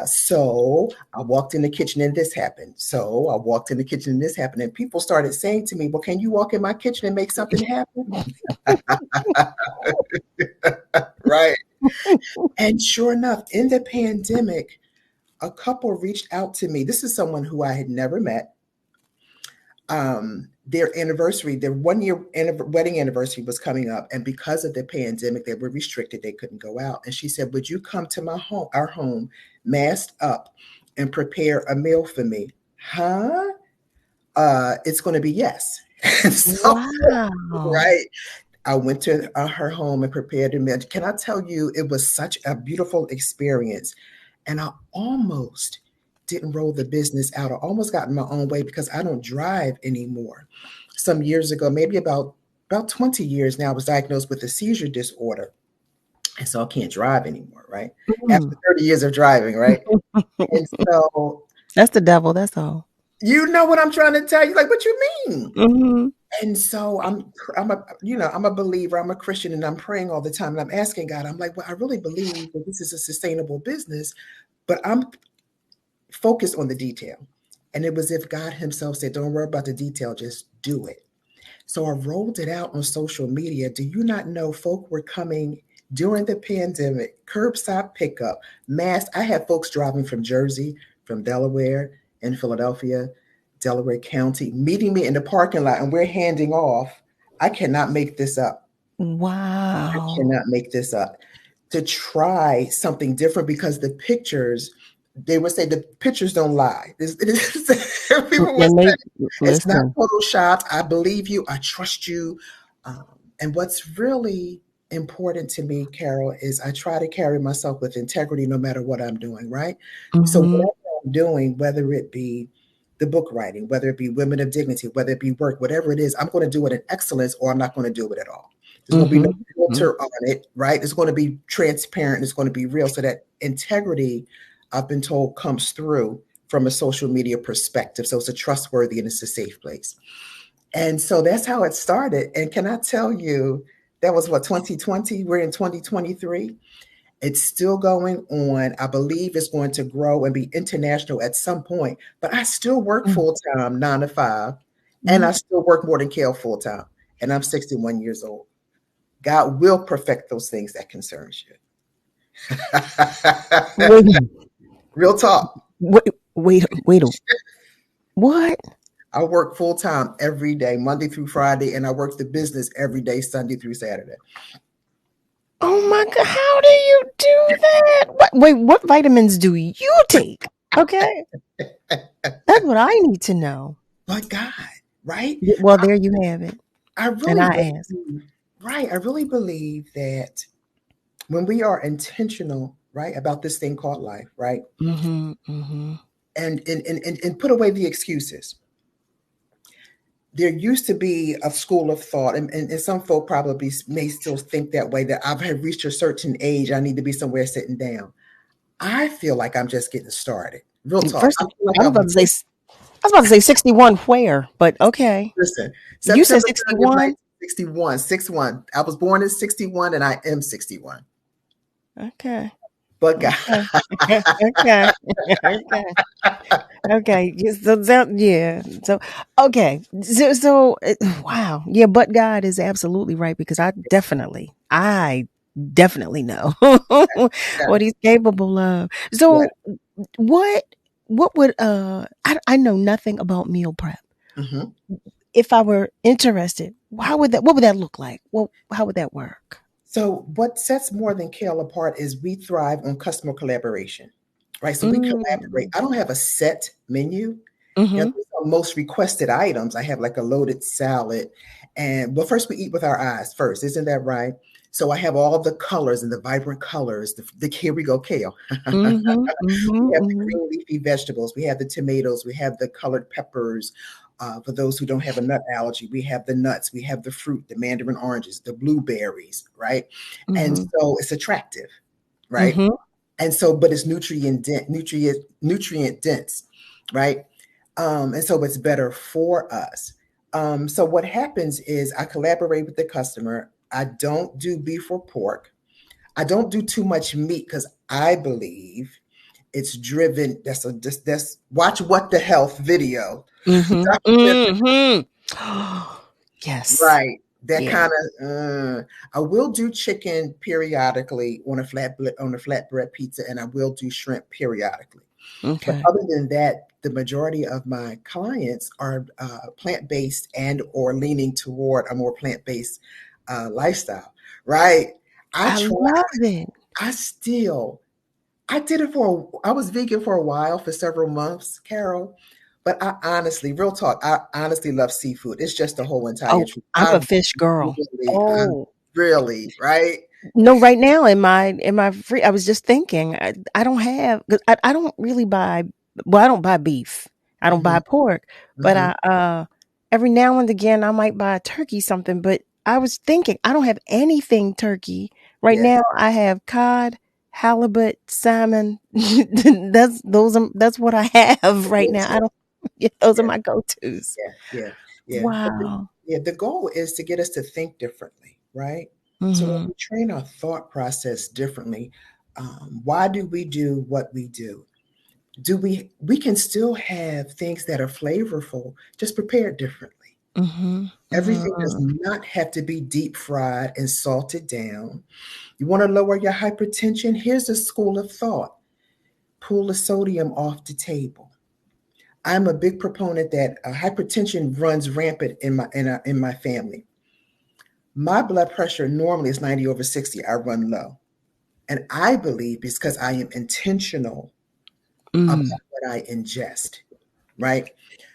so I walked in the kitchen and this happened. So I walked in the kitchen and this happened. And people started saying to me, well, can you walk in my kitchen and make something happen? Right. And sure enough, in the pandemic, a couple reached out to me. This is someone who I had never met. Their anniversary, their 1 year wedding anniversary was coming up. And because of the pandemic, they were restricted. They couldn't go out. And she said, would you come to our home, masked up, and prepare a meal for me? Huh? It's going to be yes. So, wow. Right. I went to her home and prepared a meal. Can I tell you, it was such a beautiful experience. And I almost didn't roll the business out. I almost got in my own way because I don't drive anymore. Some years ago, maybe about 20 years now, I was diagnosed with a seizure disorder. And so I can't drive anymore, right? After 30 years of driving, right? And so that's the devil, that's all. You know what I'm trying to tell you? Like, what you mean? Mm-hmm. And so I'm a believer, I'm a Christian, and I'm praying all the time. And I'm asking God, I'm like, well, I really believe that this is a sustainable business, but I'm focused on the detail. And it was as if God himself said, don't worry about the detail, just do it. So I rolled it out on social media. Do you not know folk were coming during the pandemic, curbside pickup, mass? I had folks driving from Jersey, from Delaware, and Philadelphia, Delaware County, meeting me in the parking lot, and we're handing off. I cannot make this up. Wow. I cannot make this up. To try something different, because the pictures, they would say the pictures don't lie. People would say, it's not photoshopped. I believe you. I trust you. And what's really important to me, Carol, is I try to carry myself with integrity no matter what I'm doing, right? Mm-hmm. So whatever I'm doing, whether it be the book writing, whether it be Women of Dignity, whether it be work, whatever it is, I'm going to do it in excellence, or I'm not going to do it at all. There's going to be no filter on it, right? It's going to be transparent. It's going to be real. So that integrity, I've been told, comes through from a social media perspective. So it's a trustworthy and it's a safe place. And so that's how it started. And can I tell you, that was 2020? We're in 2023. It's still going on. I believe it's going to grow and be international at some point, but I still work full time, 9 to 5, and I still work more than Kale full time. And I'm 61 years old. God will perfect those things that concerns you. Real talk. Wait. What? I work full time every day, Monday through Friday, and I work the business every day, Sunday through Saturday. Oh my God, how do you do that? What vitamins do you take? Okay. That's what I need to know. But God, right? Well, there you have it. I really believe that when we are intentional, right, about this thing called life, right? And put away the excuses. There used to be a school of thought, and some folk probably may still think that way, that I've reached a certain age, I need to be somewhere sitting down. I feel like I'm just getting started. Real talk. First, I was about to say 61 where, but okay. Listen, you said September 61? 61. I was born in 61 and I am 61. Okay. But God. Okay. So okay. So wow. Yeah, but God is absolutely right, because I definitely know what he's capable of. So what would I know nothing about meal prep. If I were interested, what would that look like? Well, how would that work? So what sets More Than Kale apart is we thrive on customer collaboration, right? So we collaborate. I don't have a set menu. Most requested items, I have like a loaded salad. But first we eat with our eyes first. Isn't that right? So I have all the colors and the vibrant colors. Here we go, kale. We have the green leafy vegetables. We have the tomatoes. We have the colored peppers. For those who don't have a nut allergy, we have the nuts, we have the fruit, the mandarin oranges, the blueberries, right? And so it's attractive, right? And so, but it's nutrient dense, right? And so it's better for us. So what happens is I collaborate with the customer. I don't do beef or pork. I don't do too much meat because I believe it's driven. That's watch What the Health video. Yes. Right. That kind of I will do chicken periodically on a flatbread pizza, and I will do shrimp periodically. Okay. But other than that, the majority of my clients are plant-based and or leaning toward a more plant-based lifestyle. Right. I love it. I was vegan for a while, for several months, Carol. But I honestly, real talk, I honestly love seafood. It's just the whole entire truth. I'm a fish girl. Really, right? No, right now in my free, I was just thinking, I don't have, I don't really buy, well, I don't buy beef. I don't buy pork, but I every now and again I might buy a turkey something, but I was thinking I don't have anything turkey. Right now I have cod, halibut, salmon. That's what I have right now. I don't those are my go-tos. Yeah. Wow. The goal is to get us to think differently, right? So when we train our thought process differently, why do we do what we do? We can still have things that are flavorful, just prepared differently. Everything does not have to be deep fried and salted down. You want to lower your hypertension? Here's a school of thought. Pull the sodium off the table. I'm a big proponent that hypertension runs rampant in my family. My blood pressure normally is 90/60. I run low. And I believe it's because I am intentional about what I ingest, right?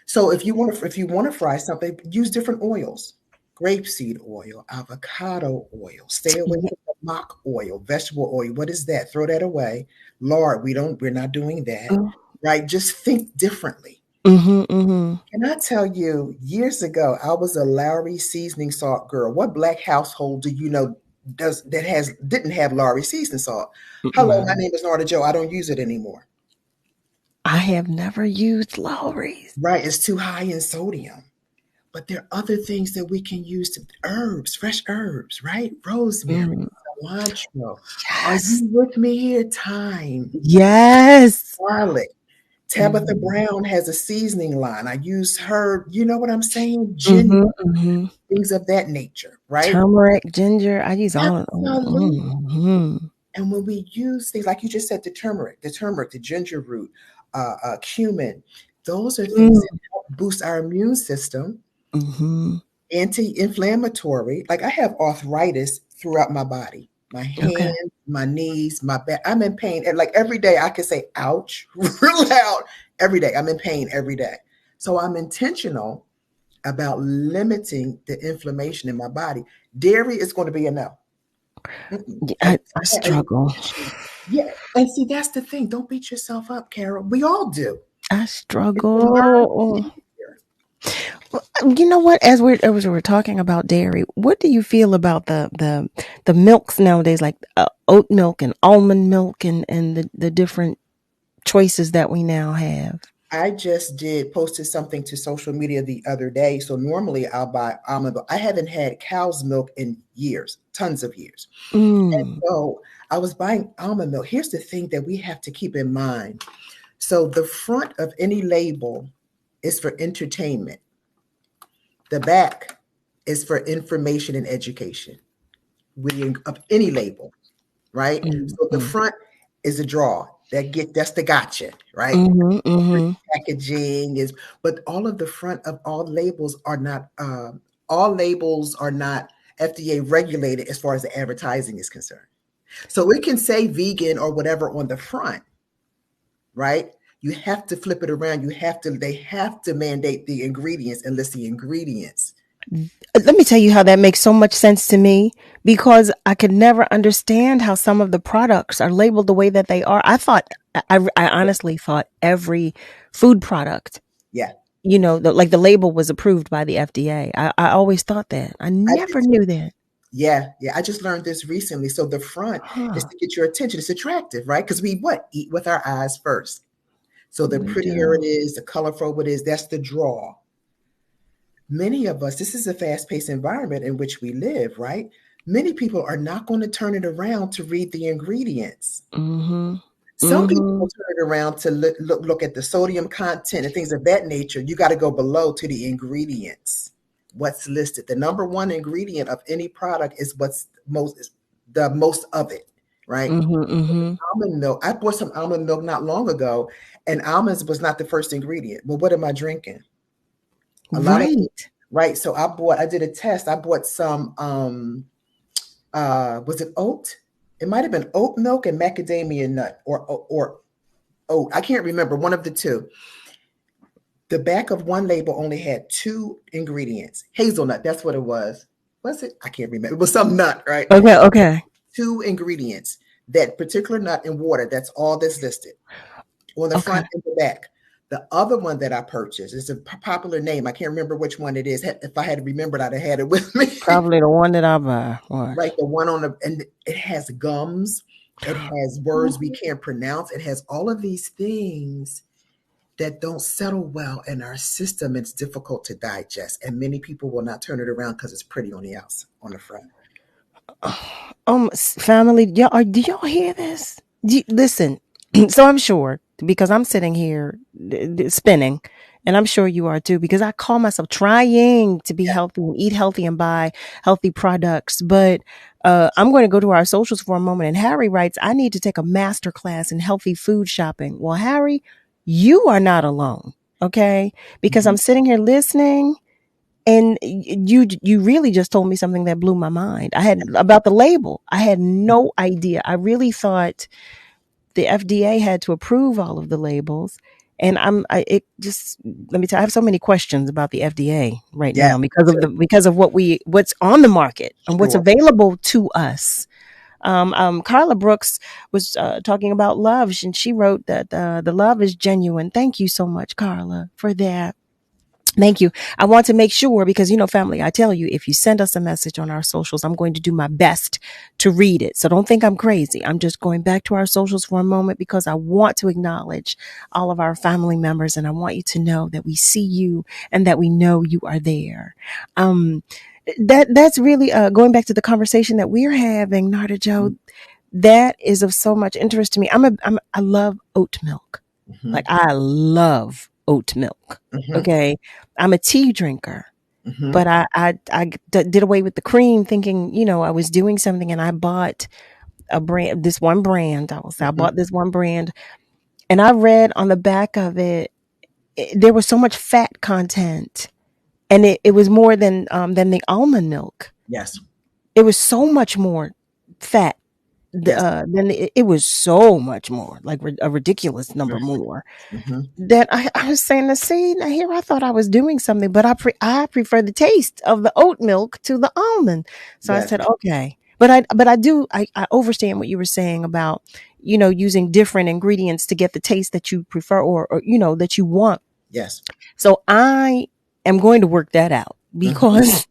So if you want to fry something, use different oils. Grapeseed oil, avocado oil. Stay away from the mock oil, vegetable oil. What is that? Throw that away. Lord, we're not doing that. Right? Just think differently. Can I tell you, years ago, I was a Lowry seasoning salt girl. What Black household do you know didn't have Lowry seasoning salt? Hello, my name is NARDA Joe. I don't use it anymore. I have never used Lowry's. Right, it's too high in sodium. But there are other things that we can use fresh herbs, right? Rosemary, cilantro. Are you with me here? Thyme. Yes. Garlic. Tabitha Brown has a seasoning line. I use her, you know what I'm saying? Ginger, things of that nature, right? Turmeric, ginger. I use all of Absolutely. them. And when we use things like you just said, the turmeric, the ginger root, cumin, those are things that help boost our immune system, anti-inflammatory. Like I have arthritis throughout my body, my hands, my knees, my back. I'm in pain. And like every day I can say, ouch, real loud. Every day. I'm in pain every day. So I'm intentional about limiting the inflammation in my body. Dairy is going to be a no. I struggle. Yeah. And see, that's the thing. Don't beat yourself up, Carol. We all do. I struggle. You know what? As we're talking about dairy, what do you feel about the milks nowadays, like oat milk and almond milk and the different choices that we now have? I just posted something to social media the other day. So normally I'll buy almond milk. I haven't had cow's milk in years, tons of years. And so I was buying almond milk. Here's the thing that we have to keep in mind. So the front of any label is for entertainment. The back is for information and education of any label, right? So the front is a draw. That's the gotcha, right? Packaging is, but all of the front of all labels are not FDA regulated as far as the advertising is concerned. So it can say vegan or whatever on the front, right? You have to flip it around. They have to mandate the ingredients and list the ingredients. Let me tell you how that makes so much sense to me, because I could never understand how some of the products are labeled the way that they are. I honestly thought every food product, you know, like the label was approved by the FDA. I always thought that. I never knew that. Yeah. I just learned this recently. So the front is to get your attention. It's attractive, right? Because we eat with our eyes first. So the prettier it is, the colorful it is, that's the draw. Many of us, this is a fast-paced environment in which we live, right? Many people are not going to turn it around to read the ingredients. Some people will turn it around to look at the sodium content and things of that nature. You got to go below to the ingredients. What's listed? The number one ingredient of any product is the most of it, right? Almond milk. I bought some almond milk not long ago, and almonds was not the first ingredient. Well, what am I drinking? Right. So I did a test. I bought some, was it oat? It might've been oat milk and macadamia nut or oat. I can't remember, one of the two. The back of one label only had 2 ingredients. Hazelnut, that's what it was. Was it? I can't remember. It was some nut, right? Okay. 2 ingredients. That particular nut and water, that's all that's listed on the front and the back. The other one that I purchased is a popular name. I can't remember which one it is. If I had remembered, I'd have had it with me. Probably the one that I buy. Right, the one and it has gums. It has words we can't pronounce. It has all of these things that don't settle well in our system. It's difficult to digest, and many people will not turn it around because it's pretty on the outside, on the front. Family, do y'all hear this? Listen, so I'm sure, because I'm sitting here spinning, and I'm sure you are too, because I call myself trying to be healthy and eat healthy and buy healthy products. But I'm going to go to our socials for a moment. And Harry writes, I need to take a master class in healthy food shopping. Well, Harry, you are not alone. Okay. Because I'm sitting here listening, and you really just told me something that blew my mind. About the label. I had no idea. I really thought the FDA had to approve all of the labels. And let me tell you, I have so many questions about the FDA right now because of what's on the market and what's available to us. Carla Brooks was talking about love, and she wrote that the love is genuine. Thank you so much, Carla, for that. Thank you. I want to make sure, because, family, I tell you, if you send us a message on our socials, I'm going to do my best to read it. So don't think I'm crazy. I'm just going back to our socials for a moment because I want to acknowledge all of our family members, and I want you to know that we see you and that we know you are there. That's really going back to the conversation that we're having, Narda Joe. That is of so much interest to me. I love oat milk. Like I love oat milk. Okay, I'm a tea drinker, but did away with the cream, thinking I was doing something, and I bought this one brand. I will say I bought this one brand, and I read on the back of it, there was so much fat content, and it was more than the almond milk. Yes. It was so much more fat. Yes. Then it was so much more, like a ridiculous number more. That I was saying, now here I thought I was doing something, but I prefer the taste of the oat milk to the almond. So I said, okay, but I understand what you were saying about using different ingredients to get the taste that you prefer or that you want. Yes. So I am going to work that out because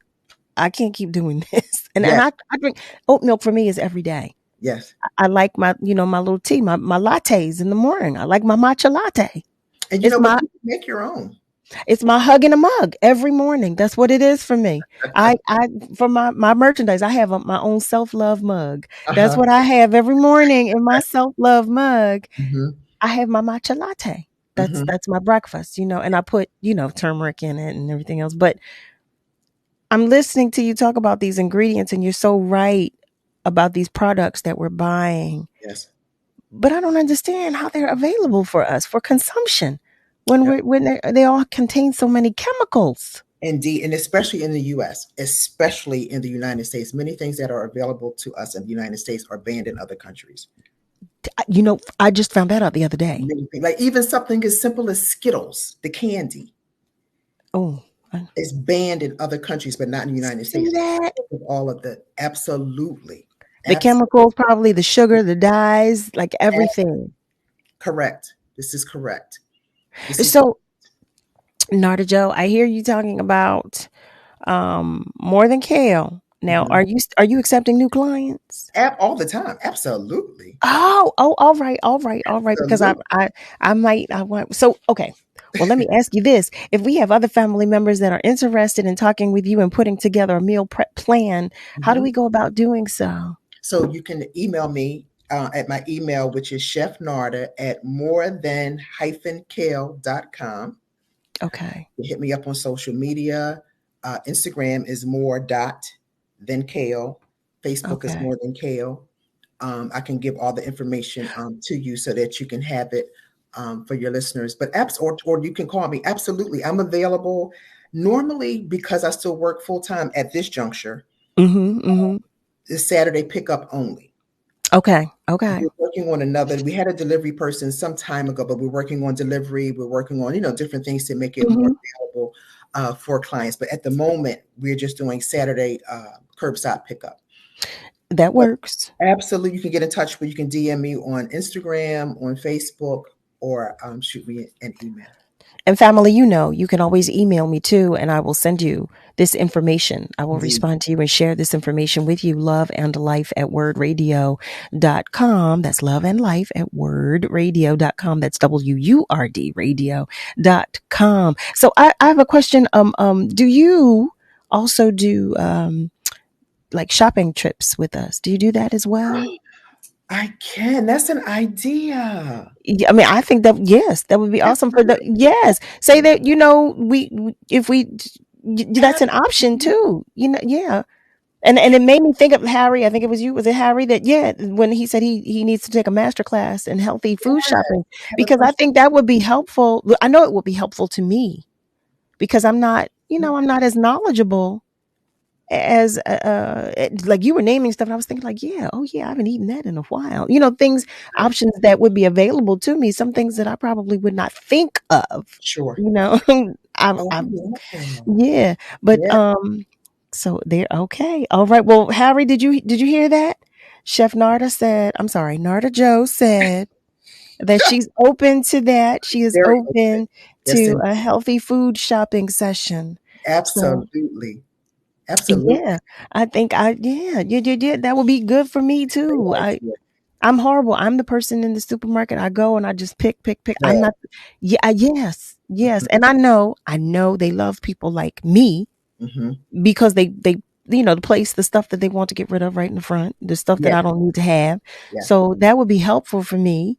I can't keep doing this. And I drink oat milk. For me is every day. Yes. I like my my little tea, my lattes in the morning. I like my matcha latte. And you make your own. It's my hug in a mug every morning. That's what it is for me. I for my merchandise, I have my own self-love mug. That's what I have every morning in my self-love mug. I have my matcha latte. That's my breakfast, and I put, turmeric in it and everything else. But I'm listening to you talk about these ingredients, and you're so right about these products that we're buying. Yes. But I don't understand how they're available for us for consumption when they all contain so many chemicals. Indeed, and especially in the U.S., especially in the United States, many things that are available to us in the United States are banned in other countries. I just found that out the other day. Like even something as simple as Skittles, the candy. Oh. It's banned in other countries, but not in the United States. With all of the absolutely. The chemicals, probably the sugar, the dyes, like everything. Correct. This is correct. So, Narda Joe, I hear you talking about more than kale. Now, are you accepting new clients? All the time. Absolutely. Oh, all right. Because I want. So, okay. Well, let me ask you this. If we have other family members that are interested in talking with you and putting together a meal prep plan, how do we go about doing so? So you can email me at my email, which is chefnarda@morethan-kale.com. Okay. You hit me up on social media. Instagram is more.than-kale. Facebook is more than kale. I can give all the information to you so that you can have it for your listeners. But or you can call me. Absolutely. I'm available normally because I still work full time at this juncture. It's Saturday pickup only. Okay. We're working on another. We had a delivery person some time ago, but we're working on delivery. We're working on, different things to make it more available for clients. But at the moment, we're just doing Saturday curbside pickup. That works. Absolutely. You can get in touch with, you can DM me on Instagram, on Facebook, or shoot me an email. And family, you can always email me too, and I will send you this information. I will respond to you and share this information with you. loveandlife@wordradio.com. That's loveandlife@wordradio.com. That's WURD radio.com. So I have a question. Do you also do like shopping trips with us? Do you do that as well? I can. That's an idea. I mean, I think that, yes, that would be awesome for the, yes. Say that, that's an option too, yeah. And it made me think of Harry. I think it was you. Was it Harry that, when he said he needs to take a master class in healthy food shopping, because I think that would be helpful. I know it will be helpful to me because I'm not as knowledgeable as like you were naming stuff, and I was thinking like, I haven't eaten that in a while. Things, options that would be available to me. Some things that I probably would not think of. Sure. But so there. Okay. All right. Well, Harry, did you hear that? Chef Narda Joe said that she's open to that. She is open to a healthy food shopping session. Absolutely. Absolutely. Yeah, I think you did. That would be good for me too. I'm horrible. I'm the person in the supermarket. I go and I just pick. I'm not. Yeah. Yes. And I know they love people like me. because they place the stuff that they want to get rid of right in the front, the stuff that Yes. I don't need to have. Yes. So that would be helpful for me.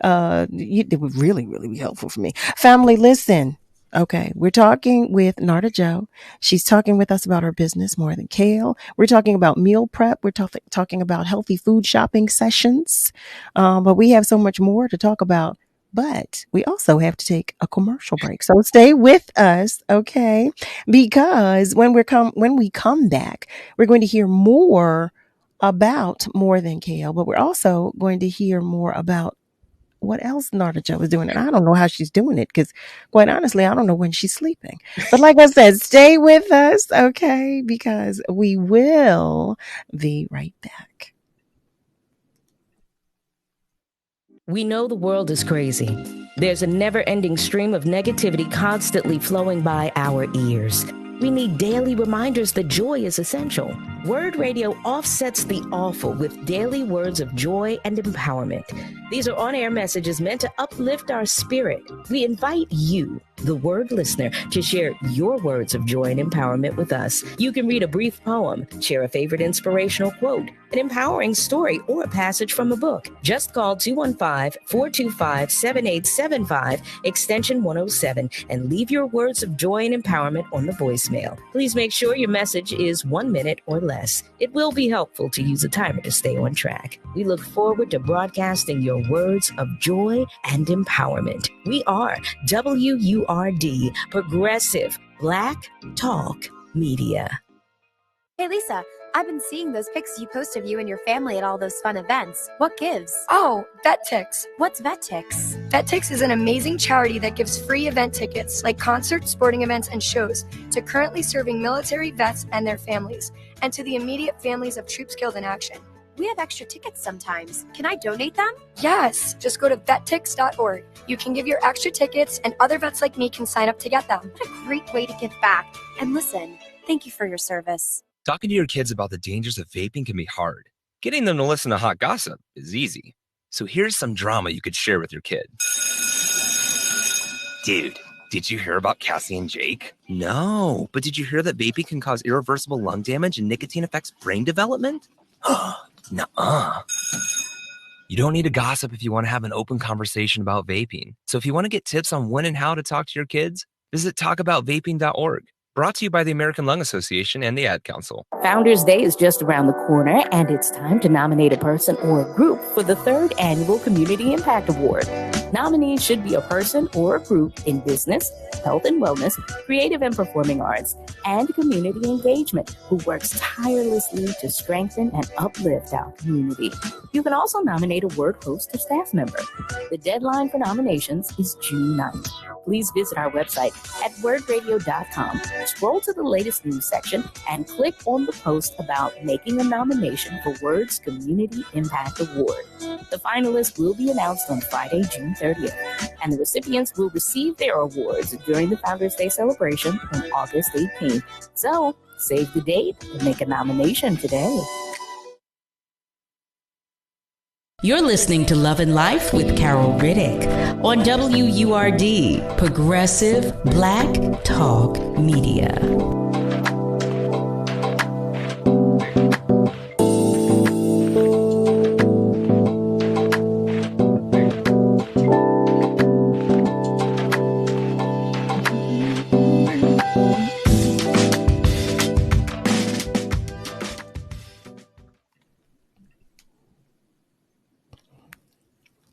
It would really, really be helpful for me. Family, listen. Okay, we're talking with Narda Joe. She's talking with us about her business, More Than Kale. We're talking about meal prep. We're talking about healthy food shopping sessions. But we have so much more to talk about. But we also have to take a commercial break. So stay with us, okay? Because when we come back, we're going to hear more about More Than Kale, but we're also going to hear more about what else Narda Joe is doing. And I don't know how she's doing it because, quite honestly, I don't know when she's sleeping. But like I said, stay with us, okay? Because we will be right back. We know the world is crazy. There's a never-ending stream of negativity constantly flowing by our ears. We need daily reminders that joy is essential. Word Radio offsets the awful with daily words of joy and empowerment. These are on-air messages meant to uplift our spirit. We invite you, the Word listener, to share your words of joy and empowerment with us. You can read a brief poem, share a favorite inspirational quote, an empowering story, or a passage from a book. Just call 215-425-7875, extension 107, and leave your words of joy and empowerment on the voicemail. Please make sure your message is 1 minute or less. It will be helpful to use a timer to stay on track. We look forward to broadcasting your words of joy and empowerment. We are WURD, Progressive Black Talk Media. Hey, Lisa, I've been seeing those pics you post of you and your family at all those fun events. What gives? Oh, VetTix. What's VetTix? VetTix is an amazing charity that gives free event tickets, like concerts, sporting events, and shows, to currently serving military vets and their families, and to the immediate families of troops killed in action. We have extra tickets sometimes. Can I donate them? Yes, just go to vettix.org. You can give your extra tickets, and other vets like me can sign up to get them. What a great way to give back. And listen, thank you for your service. Talking to your kids about the dangers of vaping can be hard. Getting them to listen to hot gossip is easy. So here's some drama you could share with your kid. Dude, did you hear about Cassie and Jake? No, but did you hear that vaping can cause irreversible lung damage and nicotine affects brain development? Nuh-uh. You don't need to gossip if you want to have an open conversation about vaping. So if you want to get tips on when and how to talk to your kids, visit talkaboutvaping.org. Brought to you by the American Lung Association and the Ad Council. Founders Day is just around the corner, and it's time to nominate a person or a group for the 3rd Annual Community Impact Award. Nominees should be a person or a group in business, health and wellness, creative and performing arts, and community engagement who works tirelessly to strengthen and uplift our community. You can also nominate a Word host or staff member. The deadline for nominations is June 9th. Please visit our website at wordradio.com. Scroll to the latest news section and click on the post about making a nomination for Word's Community Impact Award. The finalists will be announced on Friday, June 30th, and the recipients will receive their awards during the Founders Day celebration on August 18th. So, save the date and make a nomination today. You're listening to Love and Life with Carol Riddick on WURD, Progressive Black Talk Media.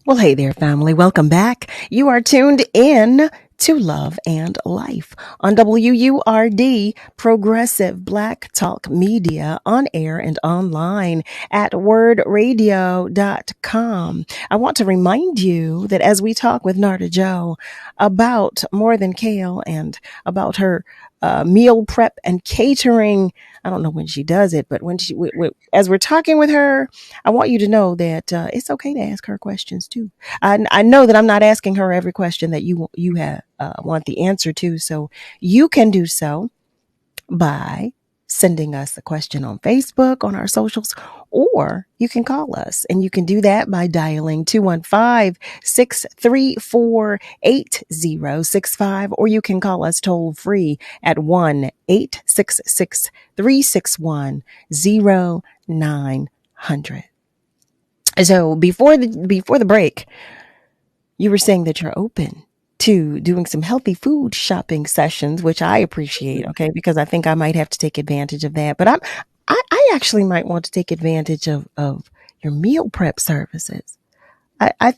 Well, hey there, family. Welcome back. You are tuned in to Love and Life on WURD, Progressive Black Talk Media, on air and online at wordradio.com. I want to remind you that as we talk with Narda Joe about More Than Kale and about her meal prep and catering, I don't know when she does it, but when as we're talking with her, I want you to know that it's okay to ask her questions too. I know that I'm not asking her every question that you have want the answer to, so you can do so by sending us a question on Facebook, on our socials, or you can call us. And you can do that by dialing 215-634-8065, or you can call us toll free at 1-866-361-0900. So before the break, you were saying that you're open to doing some healthy food shopping sessions, which I appreciate, okay, because I think I might have to take advantage of that. But I actually might want to take advantage of your meal prep services. I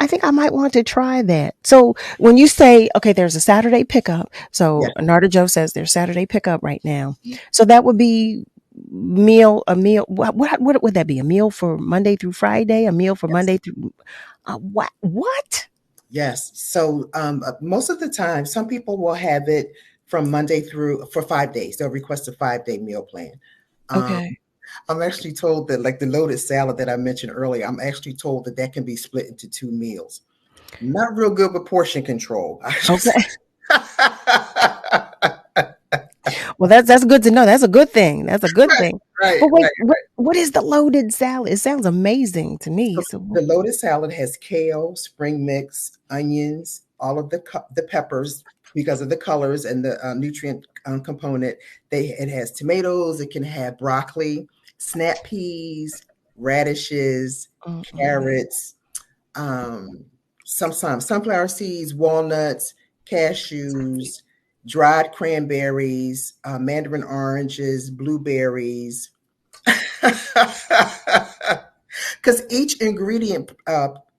think I might want to try that. So when you say, okay, there's a Saturday pickup, so Narda Joe says there's Saturday pickup right now. So that would be a meal. What would that be? A meal for Monday through Friday? A meal for Monday through what? Yes. So most of the time, some people will have it from Monday through for 5 days. They'll request a 5-day meal plan. Okay. I'm actually told that, like the loaded salad that I mentioned earlier, I'm actually told that can be split into 2 meals. Not real good with portion control. Okay. Well, that's good to know. That's a good thing. That's a good thing. But wait, what is the loaded salad? It sounds amazing to me. So the loaded salad has kale, spring mix, onions, all of the peppers because of the colors and the nutrient component. It has tomatoes. It can have broccoli, snap peas, radishes, carrots, sometimes sunflower seeds, walnuts, cashews, dried cranberries, mandarin oranges, blueberries. Because each ingredient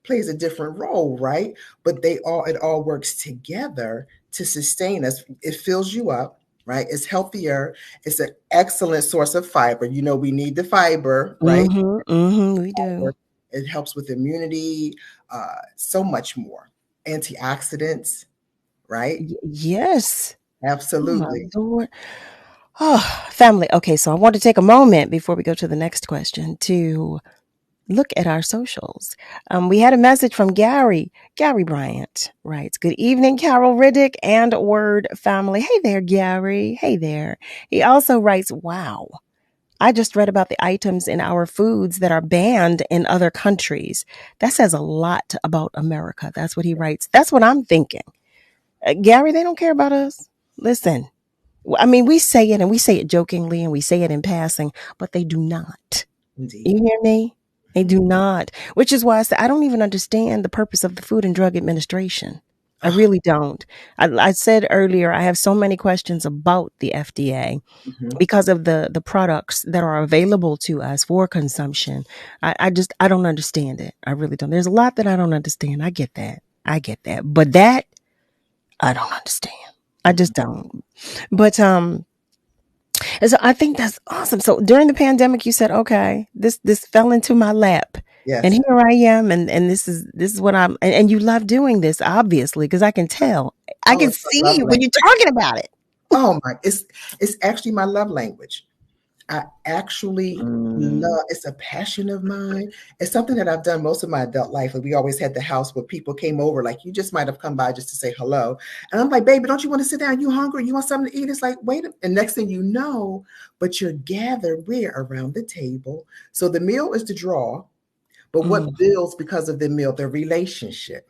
plays a different role, right? But it all works together to sustain us. It fills you up, right? It's healthier. It's an excellent source of fiber. You know, we need the fiber, right? We do. It helps with immunity, so much more. Antioxidants, right? Yes. Absolutely. Oh, my Lord. Oh, family. Okay, so I want to take a moment before we go to the next question to look at our socials. We had a message from Gary. Gary Bryant writes, "Good evening, Carol Riddick and Word family." Hey there, Gary. Hey there. He also writes, "Wow. I just read about the items in our foods that are banned in other countries. That says a lot about America." That's what he writes. That's what I'm thinking. Gary, they don't care about us. Listen, I mean, we say it and we say it jokingly and we say it in passing, but they do not. Indeed. You hear me? They do not, which is why I say I don't even understand the purpose of the Food and Drug Administration. I really don't. I said earlier, I have so many questions about the FDA because of the products that are available to us for consumption. I don't understand it. I really don't. There's a lot that I don't understand. I get that. But that I don't understand. I just don't. But and so I think that's awesome. So during the pandemic, you said, okay, this fell into my lap. Yes. And here I am, and this is what I'm, and you love doing this, obviously, because I can tell. I can see you when you're talking about it. Oh my, it's actually my love language. I actually love, it's a passion of mine. It's something that I've done most of my adult life. And we always had the house where people came over, like you just might have come by just to say hello. And I'm like, baby, don't you want to sit down? You hungry? You want something to eat? It's like, wait. And next thing you know, but you're gathered where? Around the table. So the meal is the draw, but what builds because of the meal? The relationship,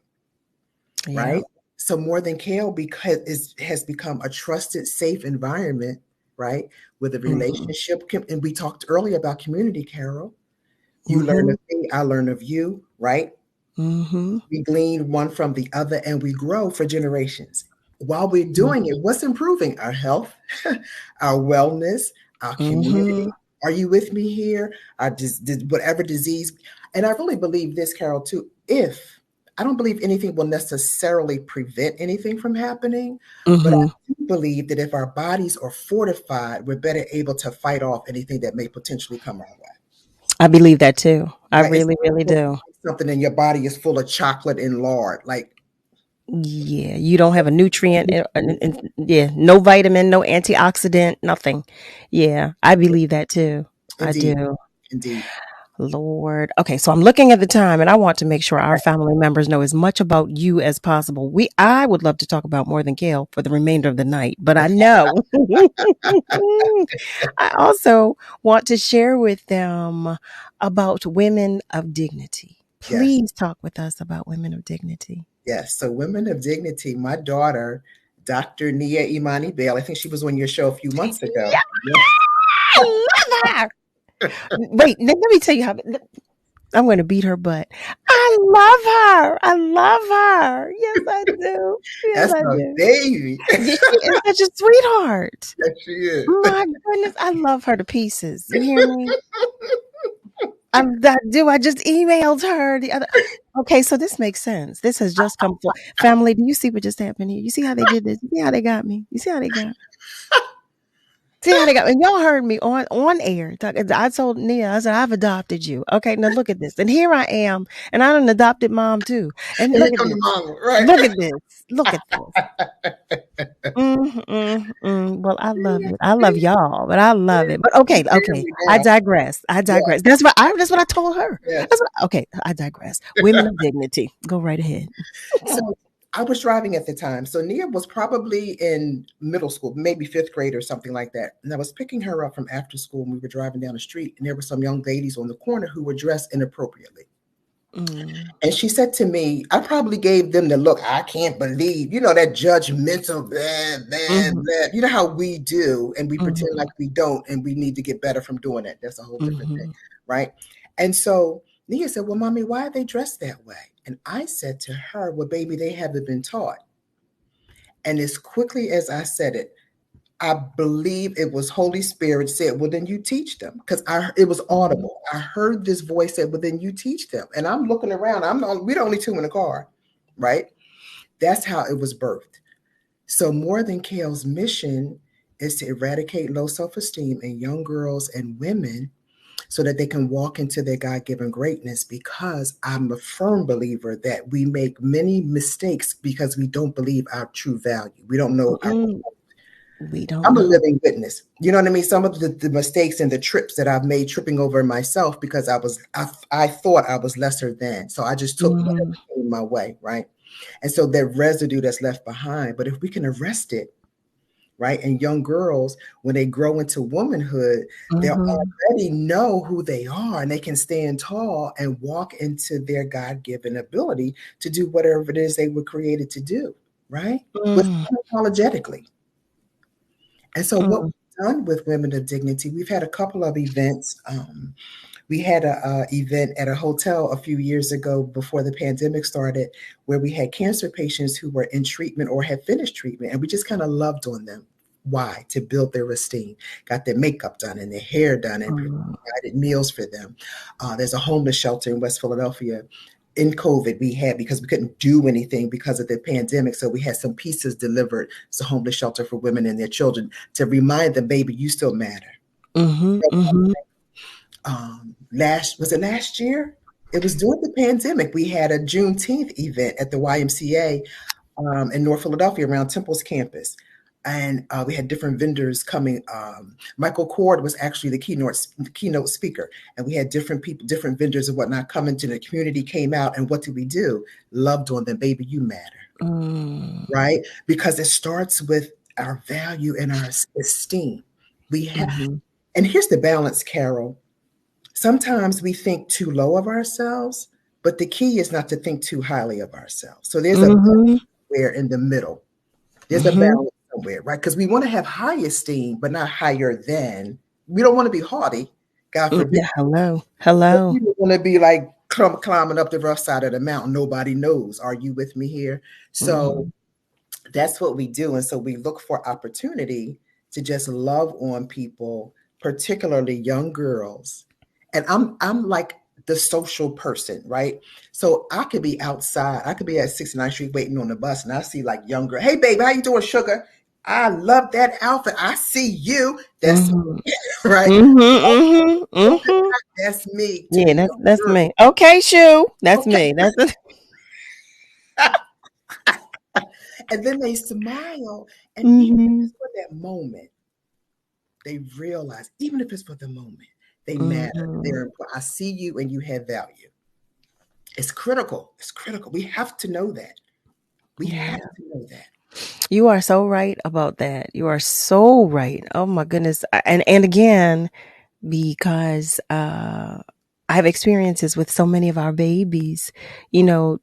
right? So more than kale, because it has become a trusted, safe environment, right? With a relationship. And we talked earlier about community, Carol. You learn of me, I learn of you, right? We glean one from the other and we grow for generations. While we're doing it, what's improving? Our health, our wellness, our community. Are you with me here? Whatever disease. And I really believe this, Carol, too. I don't believe anything will necessarily prevent anything from happening, but I do believe that if our bodies are fortified, we're better able to fight off anything that may potentially come our way. I believe that too. I really, really do. Something in your body is full of chocolate and lard, like. Yeah, you don't have a nutrient, no vitamin, no antioxidant, nothing. Yeah, I believe that too. Indeed. I do. Indeed. Lord. Okay, so I'm looking at the time and I want to make sure our family members know as much about you as possible. I would love to talk about more than kale for the remainder of the night, but I know. I also want to share with them about women of dignity. Yes. Please talk with us about women of dignity. Yes. So Women of Dignity, my daughter, Dr. Nia Imani Bale, I think she was on your show a few months ago. Yeah, I love her. Wait, let me tell you how I'm going to beat her butt. I love her. I love her. Yes, I do. Yes, That's I my do. baby. Yeah, she is such a sweetheart. Yes, she is. My goodness, I love her to pieces. You hear me? I do. I just emailed her the other. Okay, so this makes sense. This has just come for family. Do you see what just happened here? You see how they did this? You see how they got me? You see how they got me? See how they got and y'all heard me on air. I told Nia, I said, I've adopted you. Okay, now look at this. And here I am, and I'm an adopted mom too. And Here look at come this. the mama, right? Look at this. Look at this. Well, I love it. I love y'all, but I love it. But okay. I digress. Yeah. That's what I told her. Yes. Okay, I digress. Women of dignity. Go right ahead. So I was driving at the time. So Nia was probably in middle school, maybe fifth grade or something like that. And I was picking her up from after school and we were driving down the street and there were some young ladies on the corner who were dressed inappropriately. And she said to me, I probably gave them the look, I can't believe, that judgmental, blah, blah, blah. You know how we do, and we pretend like we don't, and we need to get better from doing that. That's a whole different thing, right? And so Nia said, well, Mommy, why are they dressed that way? And I said to her, well, baby, they haven't been taught. And as quickly as I said it, I believe it was Holy Spirit said, well, then you teach them. Because it was audible. I heard this voice said, well, then you teach them. And I'm looking around. We're the only two in the car, right? That's how it was birthed. So More Than Kale's mission is to eradicate low self-esteem in young girls and women so that they can walk into their God-given greatness, because I'm a firm believer that we make many mistakes because we don't believe our true value. We don't know I'm a living witness. You know what I mean? Some of the mistakes and the trips that I've made tripping over myself because I thought I was lesser than. So I just took whatever came my way, right? And so that residue that's left behind. But if we can arrest it, right? And young girls, when they grow into womanhood, they already know who they are and they can stand tall and walk into their God-given ability to do whatever it is they were created to do, right? With unapologetically. And so what we've done with Women of Dignity, we've had a couple of events. We had an event at a hotel a few years ago before the pandemic started, where we had cancer patients who were in treatment or had finished treatment, and we just kind of loved on them. Why? To build their esteem. Got their makeup done and their hair done and provided meals for them. There's a homeless shelter in West Philadelphia. In COVID, we had, because we couldn't do anything because of the pandemic, so we had some pieces delivered. It's a homeless shelter for women and their children to remind them, baby, you still matter. Last year? It was during the pandemic. We had a Juneteenth event at the YMCA in North Philadelphia around Temple's campus. And we had different vendors coming. Michael Cord was actually the keynote speaker. And we had different people, different vendors and whatnot coming to the community, came out. And what did we do? Loved on them. Baby, you matter. Right? Because it starts with our value and our esteem. We have, and here's the balance, Carol. Sometimes we think too low of ourselves, but the key is not to think too highly of ourselves. So there's a balance somewhere in the middle. There's a balance somewhere, right? Because we want to have high esteem, but not higher than. We don't want to be haughty, God forbid. Yeah, hello. We don't want to be like climbing up the rough side of the mountain. Nobody knows. Are you with me here? So that's what we do. And so we look for opportunity to just love on people, particularly young girls. And I'm like the social person, right? So I could be outside. I could be at 69th Street waiting on the bus, and I see like young girl. Hey, baby, how you doing, sugar? I love that outfit. I see you. That's me, right? That's me. Yeah, that's me. Okay, Shoe. That's me. That's And then they smile, and even if it's for that moment, they realize, even if it's for the moment, They matter. I see you and you have value. It's critical. It's critical. We have to know that. We have to know that. You are so right about that. You are so right. Oh my goodness. And again, because I have experiences with so many of our babies,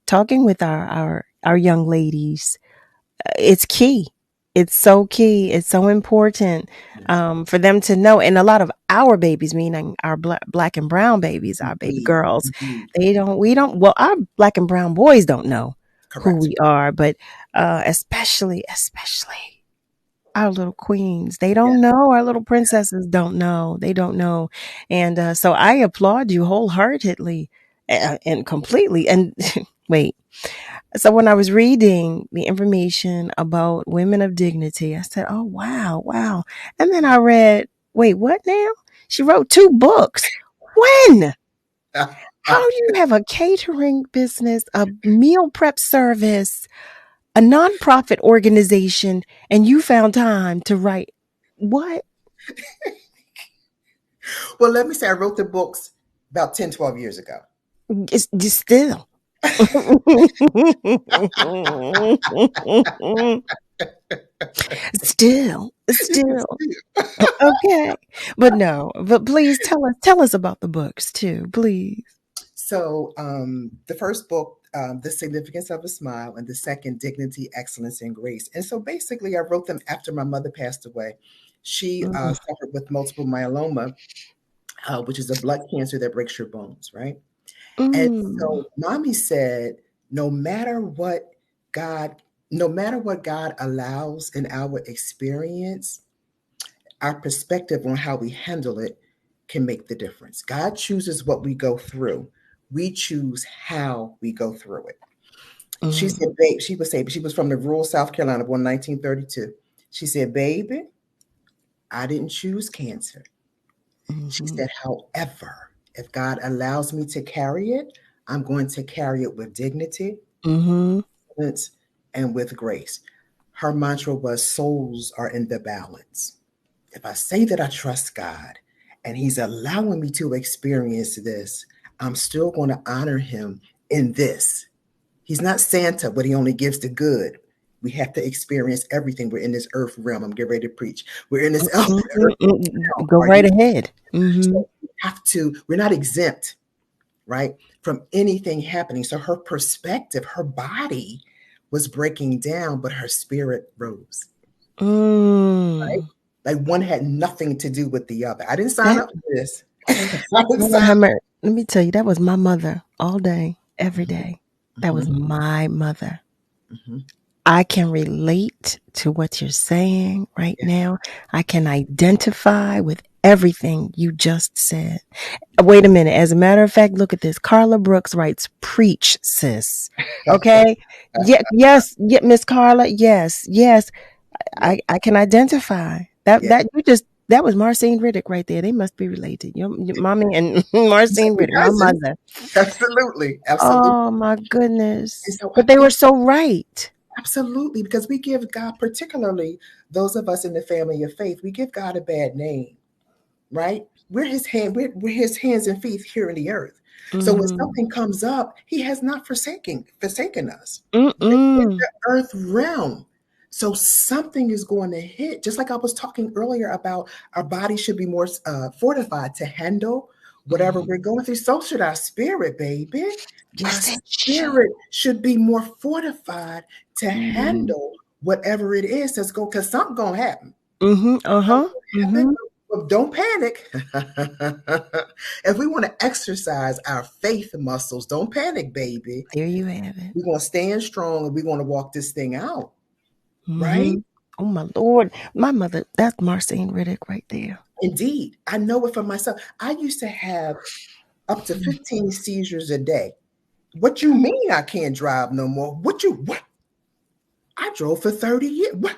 talking with our young ladies, it's key. It's so key. It's so important for them to know. And a lot of our babies, meaning our black and brown babies, our baby girls, well, our black and brown boys don't know who we are, but especially our little queens. They don't know. Our little princesses don't know. They don't know. And so I applaud you wholeheartedly and completely. And wait. So when I was reading the information about women of dignity, I said, oh, wow. And then I read, wait, what now? She wrote 2 books. When? How do you have a catering business, a meal prep service, a nonprofit organization, and you found time to write what? Well, let me say I wrote the books about 10, 12 years ago. It's just still. Still. Okay. But please tell us about the books too, please. So the first book, The Significance of a Smile, and the second, Dignity, Excellence, and Grace. And so basically I wrote them after my mother passed away. She suffered with multiple myeloma, which is a blood cancer that breaks your bones, right? And so mommy said, no matter what God allows in our experience, our perspective on how we handle it can make the difference. God chooses what we go through. We choose how we go through it. She said, babe, she was from the rural South Carolina, born in 1932. She said, baby, I didn't choose cancer. She said, however, if God allows me to carry it, I'm going to carry it with dignity, and with grace. Her mantra was, souls are in the balance. If I say that I trust God and he's allowing me to experience this, I'm still going to honor him in this. He's not Santa, but he only gives the good. We have to experience everything. We're in this earth realm. I'm getting ready to preach. We're in this earth realm. Go right ahead. So we're not exempt, right, from anything happening. So her perspective, her body was breaking down, but her spirit rose. Right? Like one had nothing to do with the other. I didn't sign up for this. Let me tell you, that was my mother all day, every day. That was my mother. I can relate to what you're saying right now. I can identify with everything you just said. Wait a minute. As a matter of fact, look at this. Carla Brooks writes, preach, sis. Okay. Yes, Miss Carla. Yes. I can identify that was Marcine Riddick right there. They must be related. Your mommy and Marcine Riddick, my mother. Absolutely. Oh my goodness. But they were so right. Absolutely, because we give God, particularly those of us in the family of faith, we give God a bad name, right? We're his hands and feet here in the earth. So when something comes up, he has not forsaken us. In the earth realm. So something is going to hit. Just like I was talking earlier about our body should be more fortified to handle whatever we're going through. So should our spirit, baby. Our spirit should be more fortified to handle whatever it is that's going, because something's going to happen. But don't panic. If we want to exercise our faith muscles, don't panic, baby. There you have it. We're going to stand strong and we're going to walk this thing out. Right? Oh my Lord. My mother, that's Marcine Riddick right there. Indeed. I know it for myself. I used to have up to 15 seizures a day. What you mean I can't drive no more? What? I drove for 30 years. What?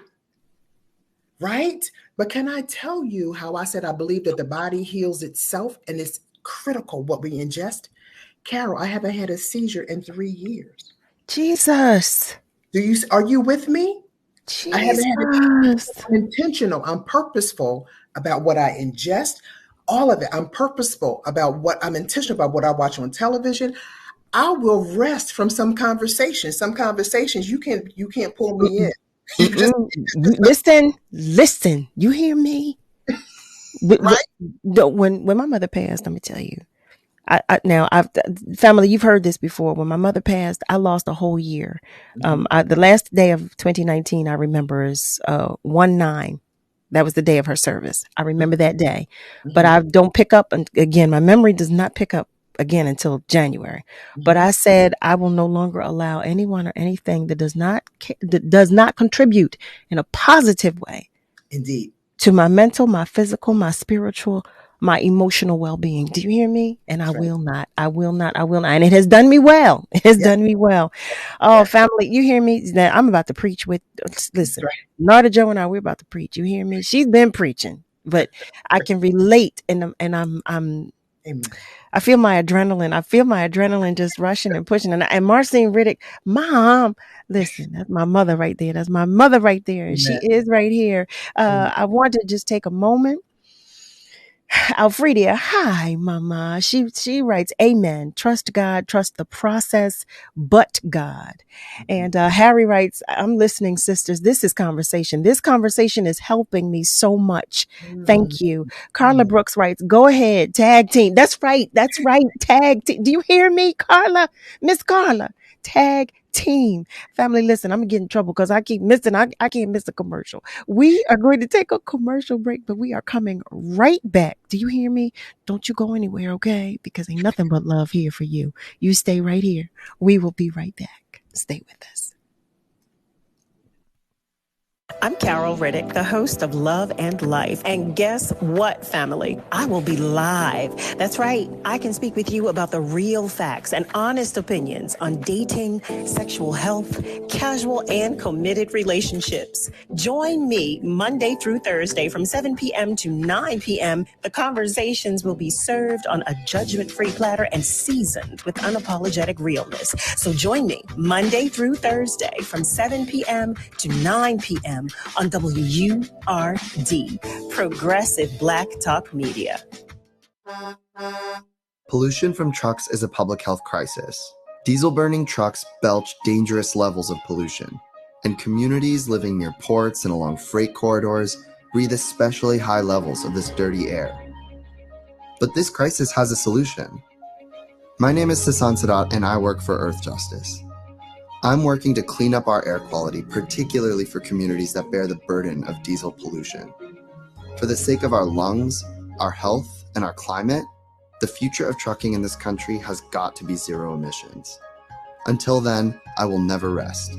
Right? But can I tell you how I said I believe that the body heals itself and it's critical what we ingest? Carol, I haven't had a seizure in 3 years. Jesus. Are you with me? Jesus. I haven't had it. I'm intentional. I'm purposeful about what I ingest. all of it. I'm purposeful about I'm intentional about what I watch on television. I will rest from some conversations. Some conversations you can't pull me in. Listen. You hear me? Right? When my mother passed, let me tell you. Family, you've heard this before. When my mother passed, I lost a whole year. The last day of 2019, I remember is 1/9. That was the day of her service. I remember that day, but I don't pick up. And again, my memory does not pick up again until January. But I said I will no longer allow anyone or anything that does not contribute in a positive way, indeed, to my mental, my physical, my spiritual, my emotional well-being. Do you hear me? And I will not. And it has done me well. It has done me well. Oh, family, you hear me? Now, I'm about to preach with, listen, Narda Joe and we're about to preach. You hear me? She's been preaching, but I can relate, and I'm Amen. I feel my adrenaline just rushing and pushing. And Marcine Riddick, Mom, listen, that's my mother right there. That's my mother right there. And she is right here. I want to just take a moment. Alfredia, hi, Mama. She writes, Amen. Trust God, trust the process, but God. And Harry writes, I'm listening, sisters. This is conversation. This conversation is helping me so much. Thank you. Carla Brooks writes, go ahead, tag team. That's right. Tag team. Do you hear me, Carla? Miss Carla, tag team. Family, listen, I'm getting in trouble because I keep missing. I can't miss a commercial. We are going to take a commercial break, but we are coming right back. Do you hear me? Don't you go anywhere, okay? Because ain't nothing but love here for you. You stay right here. We will be right back. Stay with us. I'm Carol Riddick, the host of Love and Life. And guess what, family? I will be live. That's right. I can speak with you about the real facts and honest opinions on dating, sexual health, casual and committed relationships. Join me Monday through Thursday from 7 p.m. to 9 p.m. The conversations will be served on a judgment-free platter and seasoned with unapologetic realness. So join me Monday through Thursday from 7 p.m. to 9 p.m. on WURD, Progressive Black Talk Media. Pollution from trucks is a public health crisis. Diesel-burning trucks belch dangerous levels of pollution, and communities living near ports and along freight corridors breathe especially high levels of this dirty air. But this crisis has a solution. My name is Sasan Sadat, and I work for Earth Justice. I'm working to clean up our air quality, particularly for communities that bear the burden of diesel pollution. For the sake of our lungs, our health, and our climate, the future of trucking in this country has got to be zero emissions. Until then, I will never rest.